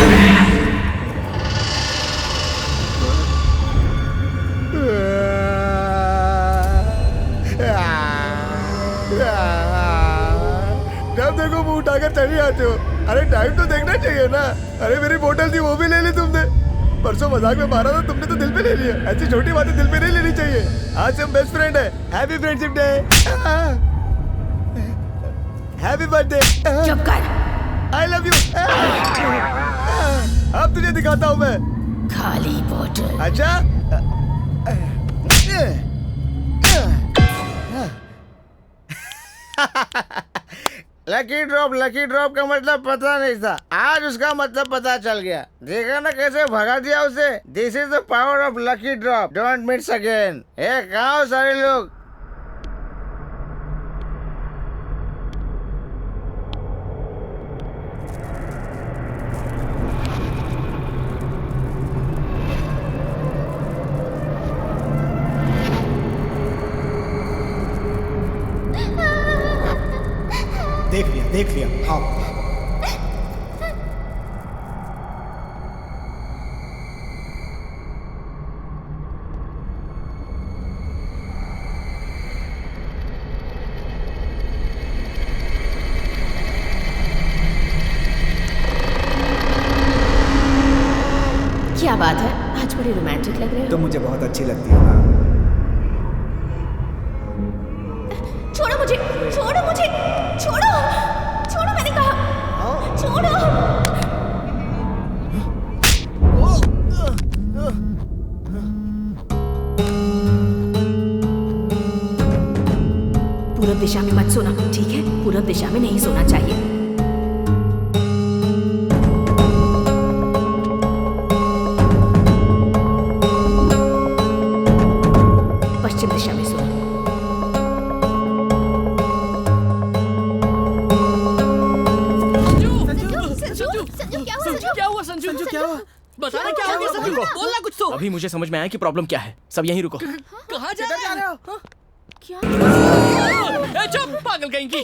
जब देखो मुंह उठाकर चले आते हो। अरे टाइम तो देखना चाहिए ना। अरे मेरी बोतल थी वो भी ले ली तुमने। परसों मजाक में मारा था तुमने तो दिल पे ले लिया। ऐसी छोटी बातें दिल पे नहीं लेनी चाहिए। आज हम बेस्ट फ्रेंड है। Happy friendship day. Happy birthday. चुप कर। I love you. अब तुझे दिखाता हूँ मैं। खाली बोतल। अच्छा लकी ड्रॉप का मतलब पता नहीं था, आज उसका मतलब पता चल गया। देखा ना कैसे भगा दिया उसे। This is the power of lucky drop. Don't miss again. कहाँ हो सारे लोग? देख लिया आओ। क्या बात है, आज बड़ी रोमांटिक लग रहे हो। तो मुझे बहुत अच्छी लगती है ना। छोड़ो मुझे, छोड़ो मुझे, छोड़ो, छोड़ो मैंने कहा, छोड़ो। पूरब दिशा में मत सोना, ठीक है? पूरब दिशा में नहीं सोना चाहिए। पश्चिम दिशा में सोना। संजू क्या हुआ? बताना क्या हो गया संजू? बोलना कुछ तो। अभी मुझे समझ में आया कि प्रॉब्लम क्या है। सब यहीं रुको। कहाँ जा रहे हो? क्या? चुप पागल कहीं की।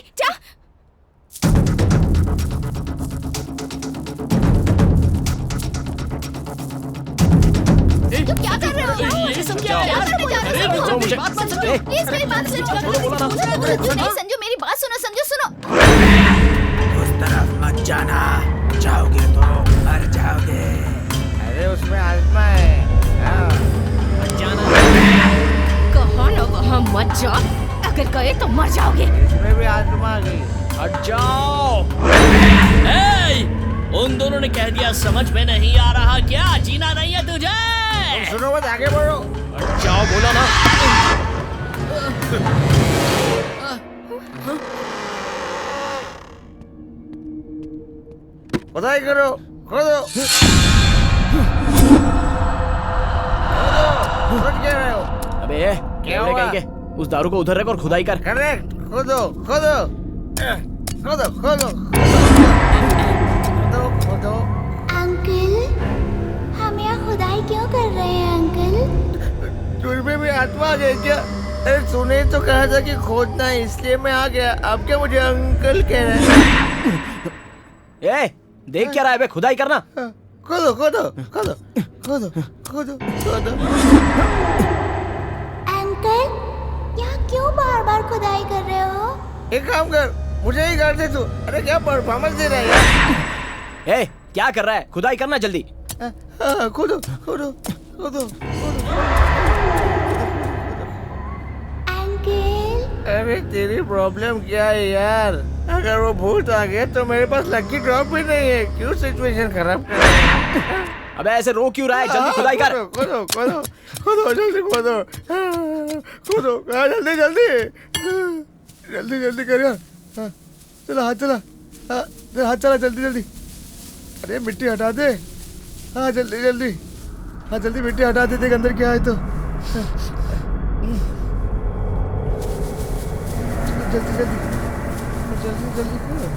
तुम क्या कर रहे हो? ये सब क्या है यार? अरे रुको मुझे बात मत समझो। प्लीज मेरी बात सुनो। नहीं संजू मेरी बात सुनो। संजू सुनो। उस तरफ मत जाना, जाओगे तो मर जाओगे। अरे उसमें आत्मा है। मत जाना। कहा ना वहाँ मत जाओ, अगर गए तो मर जाओगे। इसमें भी आत्मा आ गई। हट जाओ। उन दोनों ने कह दिया, समझ में नहीं आ रहा क्या? जीना नहीं है तुझे? सुनो मत, आगे बढ़ो। हट जाओ बोला ना। खुदाई करो, खोदो। खोद क्या रहे हो? अबे क्या कैमरे हुआ? कहीं के उस दारू को उधर रख और खुदाई कर। करेक्ट। खोदो खोदो खोदो खोदो खोदो खोदो। अंकल हम यहाँ खुदाई क्यों कर रहे हैं अंकल? तुझमें भी आत्मा आ गई क्या? अरे तूने तो कहा था कि खोदना है, इसलिए मैं आ गया। अब क्या मुझे अंकल कह रहा है? देख क्या रहा है बे? खुदाई करना। खोदो खोदो खोदो खोदो खोदो खोदो। अंकल यहाँ क्यों बार बार खुदाई कर रहे हो? एक काम कर, मुझे ही कर दे तू। अरे क्या परफॉर्मेंस दे रहा है यार? क्या कर रहा है? खुदाई करना जल्दी। खोदो खोदो खोदो खोदो। अंकल अरे तेरी प्रॉब्लम क्या है यार? अगर वो भूत आ गए तो मेरे पास लकी ड्रॉप भी नहीं है। क्यों सिचुएशन खराब कर रहे हैं? अबे ऐसे रो क्यों रहा है? जल्दी खुदाई कर। खोदो खोदो खोदो जल्दी खोदो खोदो जल्दी जल्दी जल्दी जल्दी कर यार। चला हाथ चला, हाथ चला जल्दी जल्दी। अरे मिट्टी हटा दे। हाँ जल्दी जल्दी, हाँ जल्दी मिट्टी हटा दे, देख अंदर क्या है तो। जल्दी जल्दी जल्दी जल्दी करो।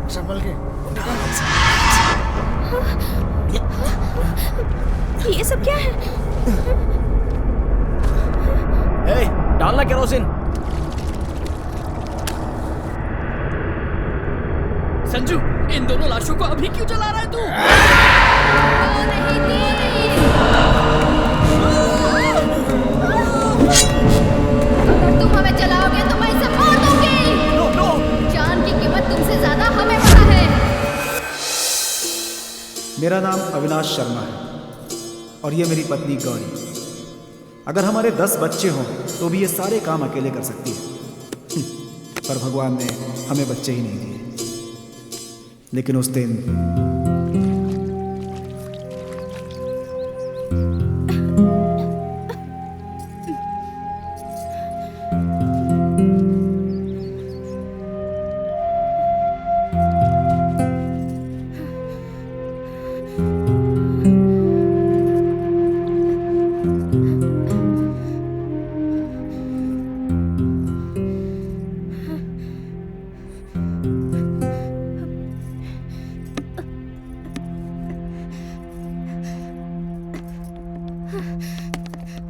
संभल के। ये सब क्या है? ए, डालना केरोसिन। संजू, इन दोनों लाशों को अभी क्यों जला रहा है तू? अगर तुम हमें जलाओगे तो मैं इसे मार दूंगी। जान की कीमत तुमसे ज्यादा हमें पता है। मेरा नाम अविनाश शर्मा है और ये मेरी पत्नी गौरी। अगर हमारे 10 बच्चे हों तो भी ये सारे काम अकेले कर सकती है। पर भगवान ने हमें बच्चे ही नहीं दिए। लेकिन उस दिन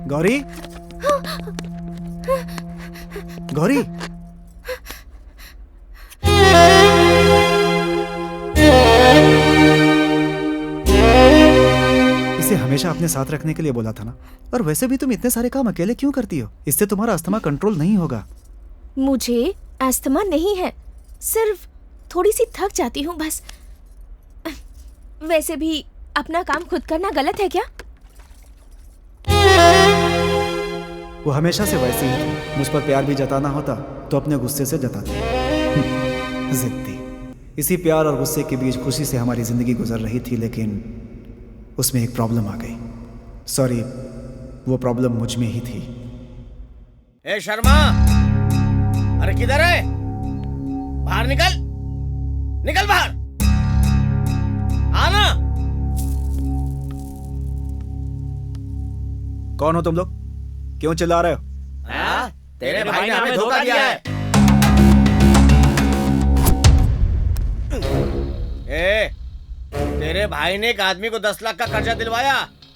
गौरी, गौरी, इसे हमेशा अपने साथ रखने के लिए बोला था ना। और वैसे भी तुम इतने सारे काम अकेले क्यों करती हो? इससे तुम्हारा अस्थमा कंट्रोल नहीं होगा। मुझे अस्थमा नहीं है, सिर्फ थोड़ी सी थक जाती हूँ बस। वैसे भी अपना काम खुद करना गलत है क्या? वो हमेशा से वैसी ही थी। मुझ पर प्यार भी जताना होता तो अपने गुस्से से जताती। जिद्दी। इसी प्यार और गुस्से के बीच खुशी से हमारी जिंदगी गुजर रही थी, लेकिन उसमें एक प्रॉब्लम आ गई। सॉरी, वो प्रॉब्लम मुझ में ही थी। ए शर्मा, अरे किधर है? बाहर निकल, निकल बाहर, आना। कौन हो तुम लोग? क्यों चिल्ला रहे हो? तेरे भाई ने हमें धोखा दिया है। ए, तेरे भाई ने एक आदमी को 10 लाख का कर्जा दिलवाया,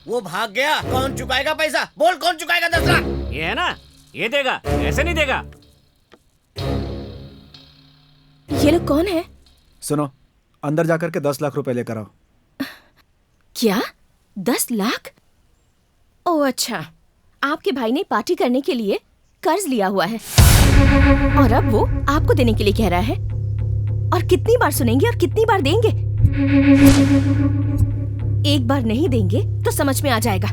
वो भाग गया। कौन चुकाएगा पैसा? बोल, कौन चुकाएगा 10 लाख? ये है ना, ये देगा, ऐसे नहीं देगा। ये लोग कौन है? सुनो, अंदर जाकर के 10 लाख रुपए लेकर आओ। क्या? 10 लाख? ओह अच्छा, आपके भाई ने पार्टी करने के लिए कर्ज लिया हुआ है और अब वो आपको देने के लिए कह रहा है। और कितनी बार सुनेंगे और कितनी बार देंगे? एक बार नहीं देंगे तो समझ में आ जाएगा।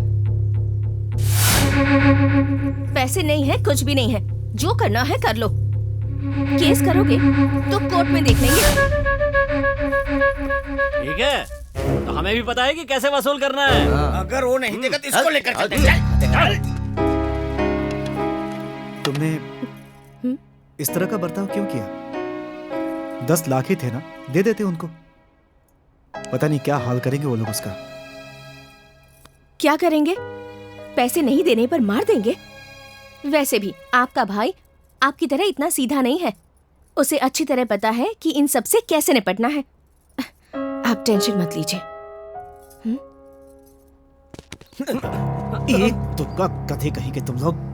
पैसे नहीं है, कुछ भी नहीं है, जो करना है कर लो। केस करोगे तो कोर्ट में देख लेंगे। ठीक है, तो हमें भी पता है कि कैसे वसूल करना है। अगर वो नहीं देगा तो इसको लेकर चलते हैं। चल। तुमने इस तरह का बर्ताव क्यों किया? 10 लाख ही थे ना, दे देते उनको। पता नहीं क्या हाल करेंगे वो लोग उसका। क्या करेंगे? पैसे नहीं देने पर मार देंगे? वैसे भी आपका भाई आपकी तरह इतना सीधा नहीं है। उसे अच्छी तरह पता है कि इन सब से कैसे निपटना है। आप टेंशन मत लीजिए। एक तुक्का कथे कहीं के तुम लोग।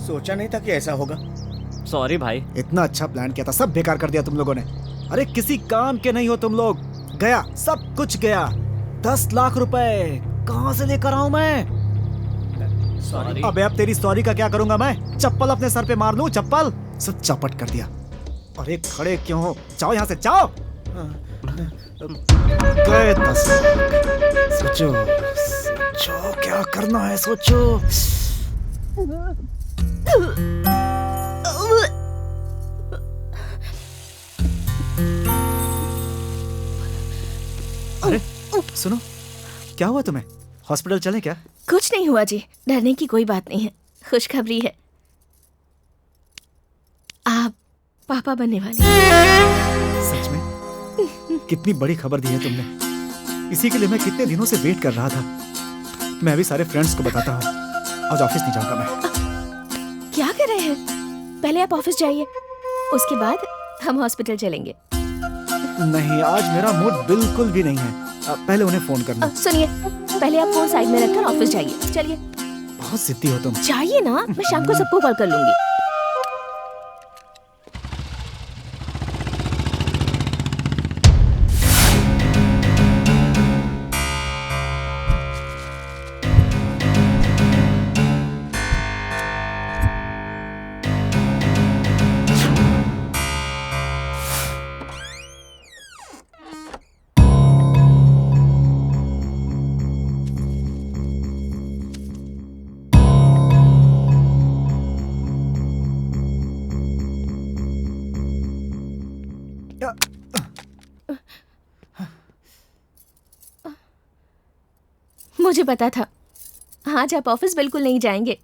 सोचा नहीं था कि ऐसा होगा। सॉरी भाई, इतना अच्छा प्लान किया था, सब बेकार कर दिया तुम लोगों ने। अरे किसी काम के नहीं हो तुम लोग। गया, सब कुछ गया। 10 लाख रुपए कहां से लेकर आऊं मैं? सॉरी। अबे अब तेरी सॉरी का क्या करूंगा मैं? चप्पल अपने सर पे मार लूं? चप्पल सब चौपट कर दिया। अरे खड़े क्यों हो? जाओ यहाँ से, जाओ। गए 10 लाख। सोचो सोचो क्या करना है, सोचो। अरे सुनो, क्या हुआ तुम्हें? हॉस्पिटल चलें क्या? कुछ नहीं हुआ जी, डरने की कोई बात नहीं है। खुशखबरी है, आप पापा बनने वाले हैं। सच में? कितनी बड़ी खबर दी है तुमने। इसी के लिए मैं कितने दिनों से वेट कर रहा था। मैं अभी सारे फ्रेंड्स को बताता हूँ। आज ऑफिस नहीं जाऊंगा मैं। क्या कर रहे हैं? पहले आप ऑफिस जाइए, उसके बाद हम हॉस्पिटल चलेंगे। नहीं, आज मेरा मूड बिल्कुल भी नहीं है। पहले उन्हें फोन करना। सुनिए, पहले आप फोन साइड में रखकर ऑफिस जाइए। चलिए। बहुत जिद्दी हो तुम। चाहिए ना, मैं शाम को सबको कॉल कर लूंगी। मुझे पता था आज आप ऑफिस बिल्कुल नहीं जाएंगे।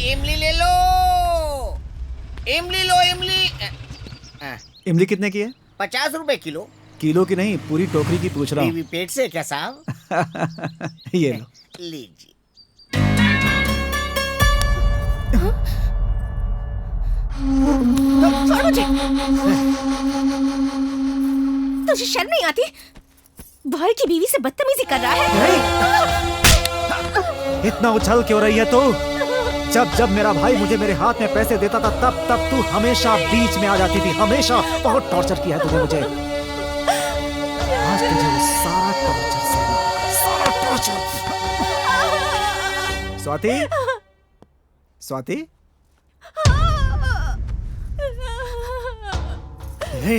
इमली ले लो, इमली लो, इमली। इमली कितने की है? 50 रुपए किलो। किलो की नहीं, पूरी टोकरी की पूछ रहा हूँ। बीवी पेट से क्या साहब? ये लो। लीजिए। तुझे शर्म नहीं आती? भाई की बीवी से बदतमीजी कर रहा है। इतना उछल क्यों रही है तू? जब जब मेरा भाई मुझे मेरे हाथ में पैसे देता था तब तब तू हमेशा बीच में आ जाती थी। हमेशा। बहुत टॉर्चर किया है तूने मुझे। आज तुझे वो सारा टॉर्चर सहना होगा, सारा टॉर्चर। स्वाति, स्वाति, हे,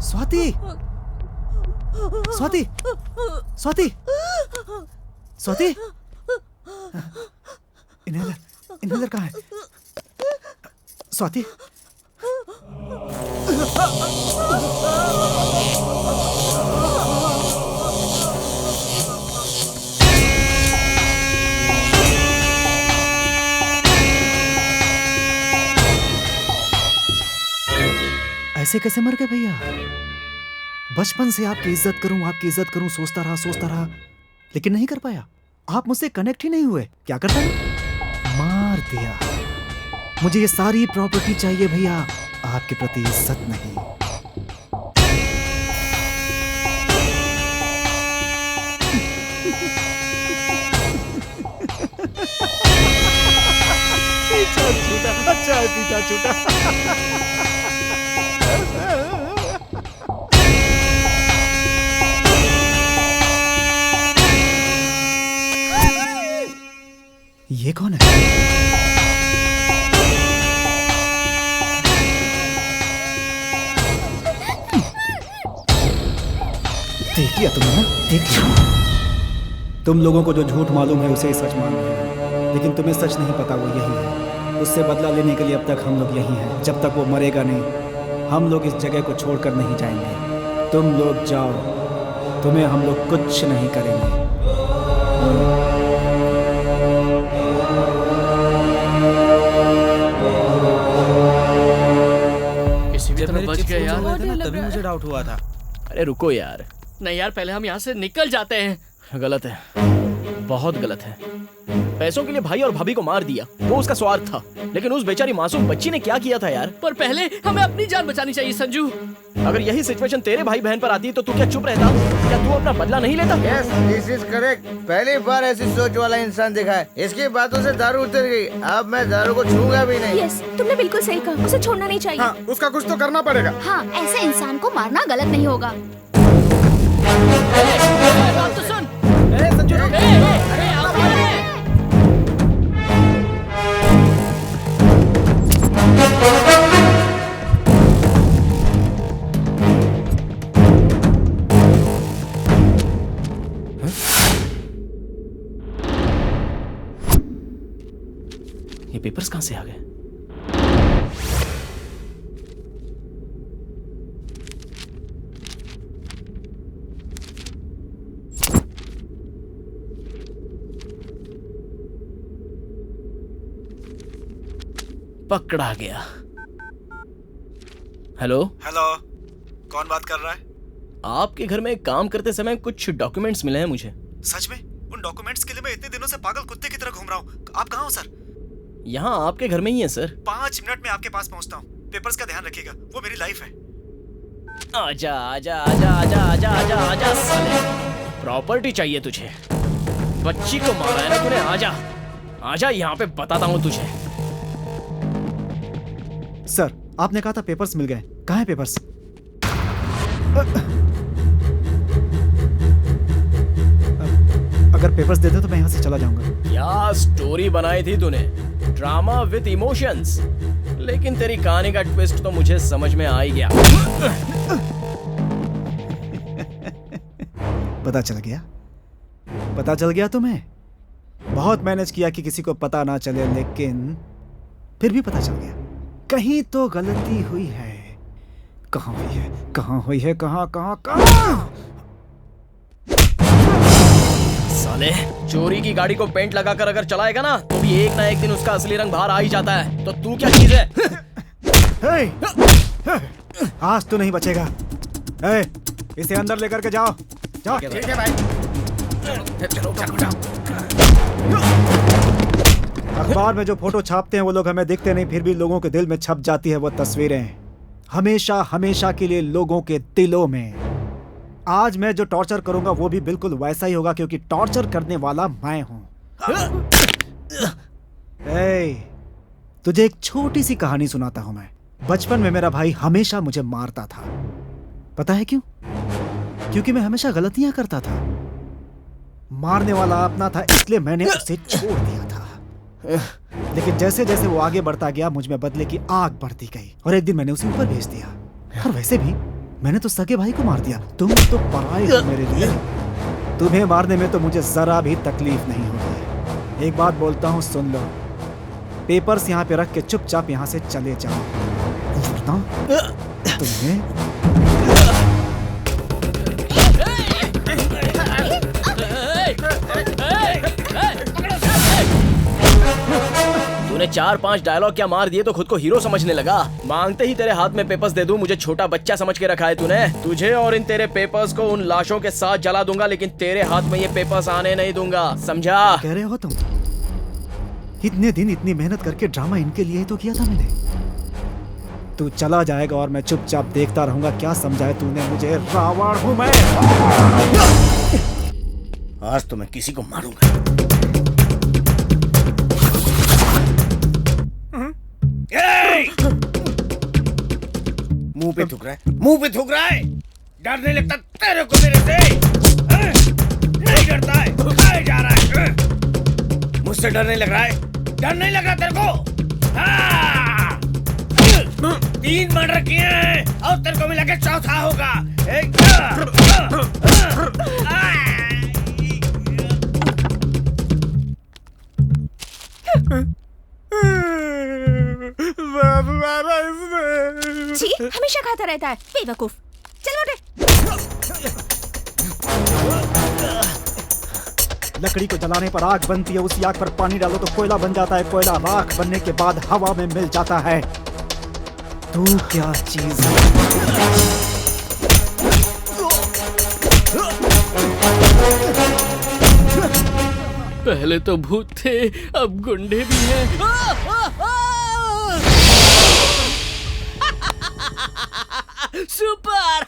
स्वाति, स्वाति, स्वाति, स्वाति, इनहेलर, इनहेलर कहाँ है? स्वाति, ऐसे कैसे मर गए भैया? बचपन से आपकी इज्जत करूं सोचता रहा, लेकिन नहीं कर पाया। आप मुझसे कनेक्ट ही नहीं हुए। क्या करता है? मार दिया। मुझे ये सारी प्रॉपर्टी चाहिए भैया, आपके प्रति इज्जत नहीं। पीछा छूटा, अच्छा है पीछा छूटा। ये कौन है? देख लिया तुमने ना? देख लिया। तुम लोगों को जो झूठ मालूम है उसे ही सच मान लिया, लेकिन तुम्हें सच नहीं पता वो यही है। उससे बदला लेने के लिए अब तक हम लोग यही हैं। जब तक वो मरेगा नहीं, हम लोग इस जगह को छोड़कर नहीं जाएंगे। तुम लोग जाओ, तुम्हें हम लोग कुछ नहीं करेंगे। किसी भी तरह बच गए यार। तभी मुझे डाउट हुआ था। अरे रुको यार। नहीं यार, पहले हम यहाँ से निकल जाते हैं। गलत है, बहुत गलत है। पैसों के लिए भाई और भाभी को मार दिया, वो उसका स्वार्थ था। लेकिन उस बेचारी मासूम बच्ची ने क्या किया था यार? पर पहले हमें अपनी जान बचानी चाहिए संजू। अगर यही सिचुएशन तेरे भाई बहन पर आती तो तू क्या चुप रहता? क्या तू अपना बदला नहीं लेता? Yes, this is correct. पहली बार ऐसी सोच वाला इंसान दिखा है। इसकी बातों से दारू उतर गई। अब मैं दारू को छूंगा भी नहीं। यस, तुमने बिल्कुल सही कहा, उसे छोड़ना नहीं चाहिए। हाँ, उसका कुछ तो करना पड़ेगा। हाँ, ऐसे इंसान को मारना गलत नहीं होगा। बात तो सुन। संजू रुक। ये पेपर्स कहां से आ गए? पकड़ा गया। हेलो हेलो, कौन बात कर रहा है? आपके घर में काम करते समय कुछ डॉक्यूमेंट्स मिले हैं मुझे। सच में? उन डॉक्यूमेंट्स के लिए मैं इतने दिनों से पागल कुत्ते की तरह घूम रहा हूँ। आप कहाँ हो सर? यहाँ आपके घर में ही है सर। 5 मिनट में आपके पास पहुँचता हूँ। पेपर्स का ध्यान रखिएगा, वो मेरी लाइफ है। आजा आजा आजा आजा आजा आजा आजा साले, प्रॉपर्टी चाहिए तुझे। बच्ची को मारा है ना तूने। आजा आजा, यहाँ पे बताता हूँ तुझे। सर, आपने कहा था पेपर्स मिल गए। कहाँ है पेपर्स? अगर पेपर्स दे दो तो मैं यहाँ से चला जाऊंगा। क्या स्टोरी बनाई थी तूने, ड्रामा विद इमोशंस। लेकिन तेरी कहानी का ट्विस्ट तो मुझे समझ में आ ही गया। पता चल गया? पता चल गया तुम्हें? बहुत मैनेज किया कि किसी को पता ना चले, लेकिन फिर भी पता चल गया। कहीं तो गलती हुई है। कहाँ हुई है? कहाँ हुई है? कहाँ कहाँ कहाँ? साले, चोरी की गाड़ी को पेंट लगाकर अगर चलाएगा ना तो भी एक ना एक दिन उसका असली रंग बाहर आ ही जाता है। तो तू क्या चीज है? आज तो नहीं बचेगा। इसे अंदर लेकर के जाओ। जाओ। ठीक है भाई। चलो चलो जाओ। अखबार में जो फोटो छापते हैं वो लोग हमें दिखते नहीं, फिर भी लोगों के दिल में छप जाती है वो तस्वीरें, हमेशा हमेशा के लिए लोगों के दिलों में। आज मैं जो टॉर्चर करूंगा वो भी बिल्कुल वैसा ही होगा, क्योंकि टॉर्चर करने वाला मैं हूं। तुझे एक छोटी सी कहानी सुनाता हूं मैं। बचपन में मेरा भाई हमेशा मुझे मारता था। पता है क्यों? क्योंकि मैं हमेशा गलतियां करता था। मारने वाला अपना था, इसलिए मैंने उसे छोड़ दिया था। लेकिन जैसे जैसे वो आगे बढ़ता गया, मुझ में बदले की आग बढ़ती गई और एक दिन मैंने उसे ऊपर भेज दिया। और वैसे भी मैंने तो सगे भाई को मार दिया। तुम तो पराए हो मेरे लिए। तुम्हें मारने में तो मुझे जरा भी तकलीफ नहीं होती। एक बात बोलता हूँ, सुन लो। पेपर्स यहाँ पे रख के चुपचाप यहाँ से चले जाओ, वरना तुम्हें तूने 4-5 डायलॉग क्या मार दिए तो खुद को हीरो समझने लगा। मांगते ही तेरे हाथ में पेपर्स दे दूं, मुझे छोटा बच्चा समझ के रखा है तूने। तुझे और इन तेरे पेपर्स को उन लाशों के साथ जला दूंगा, लेकिन तेरे हाथ में ये पेपर्स आने नहीं दूंगा, समझा? कह रहे हो तुम? इतने दिन इतनी मेहनत करके ड्रामा इनके लिए ही तो किया था मैंने। तू चला जाएगा और मैं चुपचाप देखता रहूंगा। क्या समझाए तूने मुझे? रावण हूं मैं। आज तो मैं किसी को मारूंगा। मुंह पे थूक रहा है, मुंह पे थूक रहा है। डर नहीं लगता तेरे को मेरे से? नहीं डरता है? कहाँ जा रहा है? मुझसे मुझसे डर नहीं लग रहा है? डर नहीं लग रहा तेरे को? हाँ! 3 मर्डर किए हैं और तेरे को मिला के चौथा होगा। छी, हमेशा खाता रहता है बेवकूफ। चल उठे। लकड़ी को जलाने पर आग बनती है, उसी आग पर पानी डालो तो कोयला बन जाता है, कोयला राख बनने के बाद हवा में मिल जाता है। तू क्या चीज है? पहले तो भूत थे, अब गुंडे भी हैं। सुपर।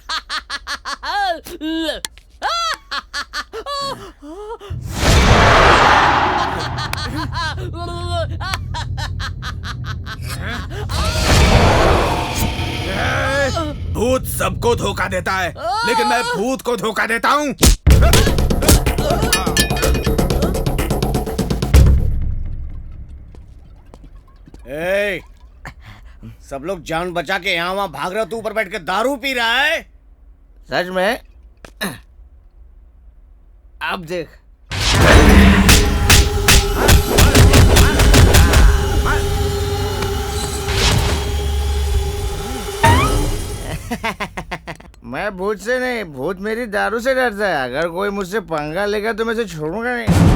भूत सबको धोखा देता है, लेकिन मैं भूत को धोखा देता हूँ। सब लोग जान बचा के यहाँ वहाँ भाग रहे हो, तू ऊपर बैठ के दारू पी रहा है? सच में? अब देख। मैं भूत से नहीं, भूत मेरी दारू से डरता है। अगर कोई मुझसे पंगा लेगा तो मैं उसे छोड़ूंगा नहीं।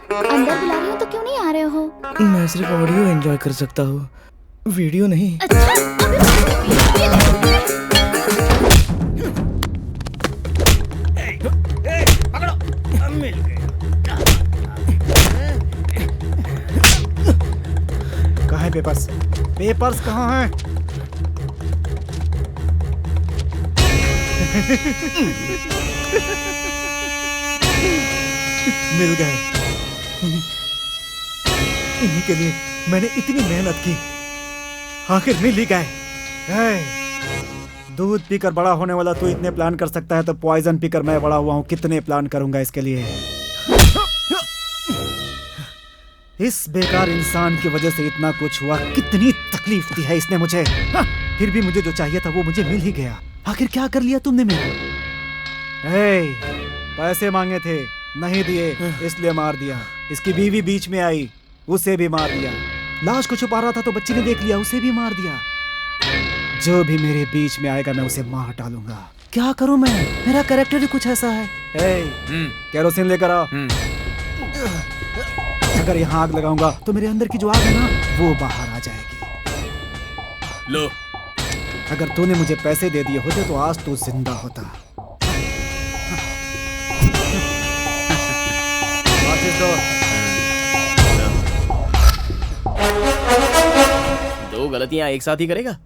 अंदर बुला रही हो तो क्यों नहीं आ रहे हो? मैं सिर्फ ऑडियो एंजॉय कर सकता हूँ, वीडियो नहीं। अच्छा, पकड़ो, मिल गए। कहाँ है पेपर्स? पेपर्स कहाँ हैं? मिल गए। इन्हीं के लिए मैंने इतनी मेहनत की, आखिर मिल ही गए। दूध पीकर बड़ा होने वाला तू इतने प्लान कर सकता है, तो पॉइजन पीकर मैं बड़ा हुआ हूँ, कितने प्लान करूंगा इसके लिए। इस बेकार इंसान की वजह से इतना कुछ हुआ, कितनी तकलीफ दी है इसने मुझे। फिर भी मुझे जो चाहिए था वो मुझे मिल ही गया। आखिर क्या कर लिया तुमने मेरा? पैसे मांगे थे, नहीं दिए, इसलिए मार दिया। इसकी बीवी बीच में आई, उसे भी मार दिया। लाश को छुपा रहा था तो बच्ची ने देख लिया, उसे भी मार दिया। जो भी मेरे बीच में आएगा मैं उसे मार डालूंगा। क्या करूं मैं? मेरा कैरेक्टर ही कुछ ऐसा है। केरोसिन लेकर आओ। अगर यहाँ आग लगाऊंगा तो मेरे अंदर की जो आग है ना, वो बाहर आ जाएगी। लो। अगर तूने मुझे पैसे दे दिए होते तो आज तू जिंदा होता। दो गलतियां एक साथ ही करेगा।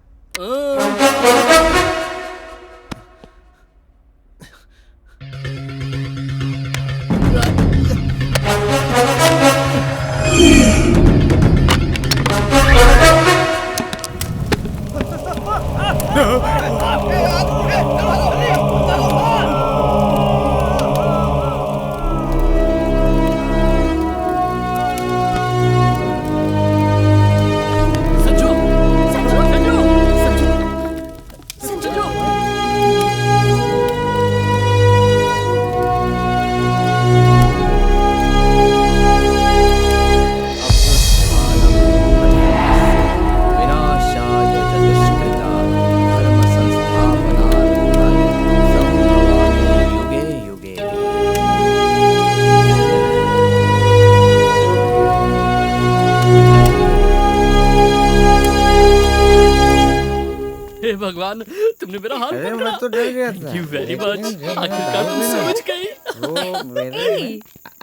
भगवान, तुमने मेरा हाथ अरे पकड़ा। मैं तो डर गया था। Thank you very much। आखिरकार तुम समझ गई।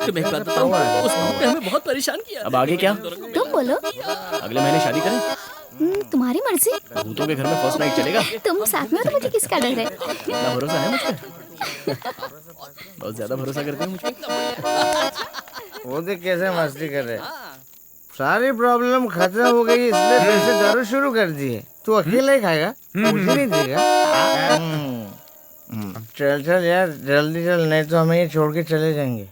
तुम एक बात बताओ, उस भूत ने हमें बहुत परेशान किया। अब आगे क्या? तुम बोलो। अगले महीने शादी करें? तुम्हारी मर्जी। भूतों के घर में फर्स्ट नाइट चलेगा? तुम साथ में हो तो मुझे किसका डर है? इतना भरोसा है मुझ पे? बहुत ज्यादा भरोसा करते हो मुझ पे। वो देख कैसे मस्ती कर रहे हैं। सारी प्रॉब्लम खत्म हो गई इसलिए फिर से दारू शुरू कर दिए। तू अकेला ही खाएगा, मुझे नहीं देगा। चल चल यार जल्दी चल, नहीं तो हमें ये छोड़ के चले जाएंगे।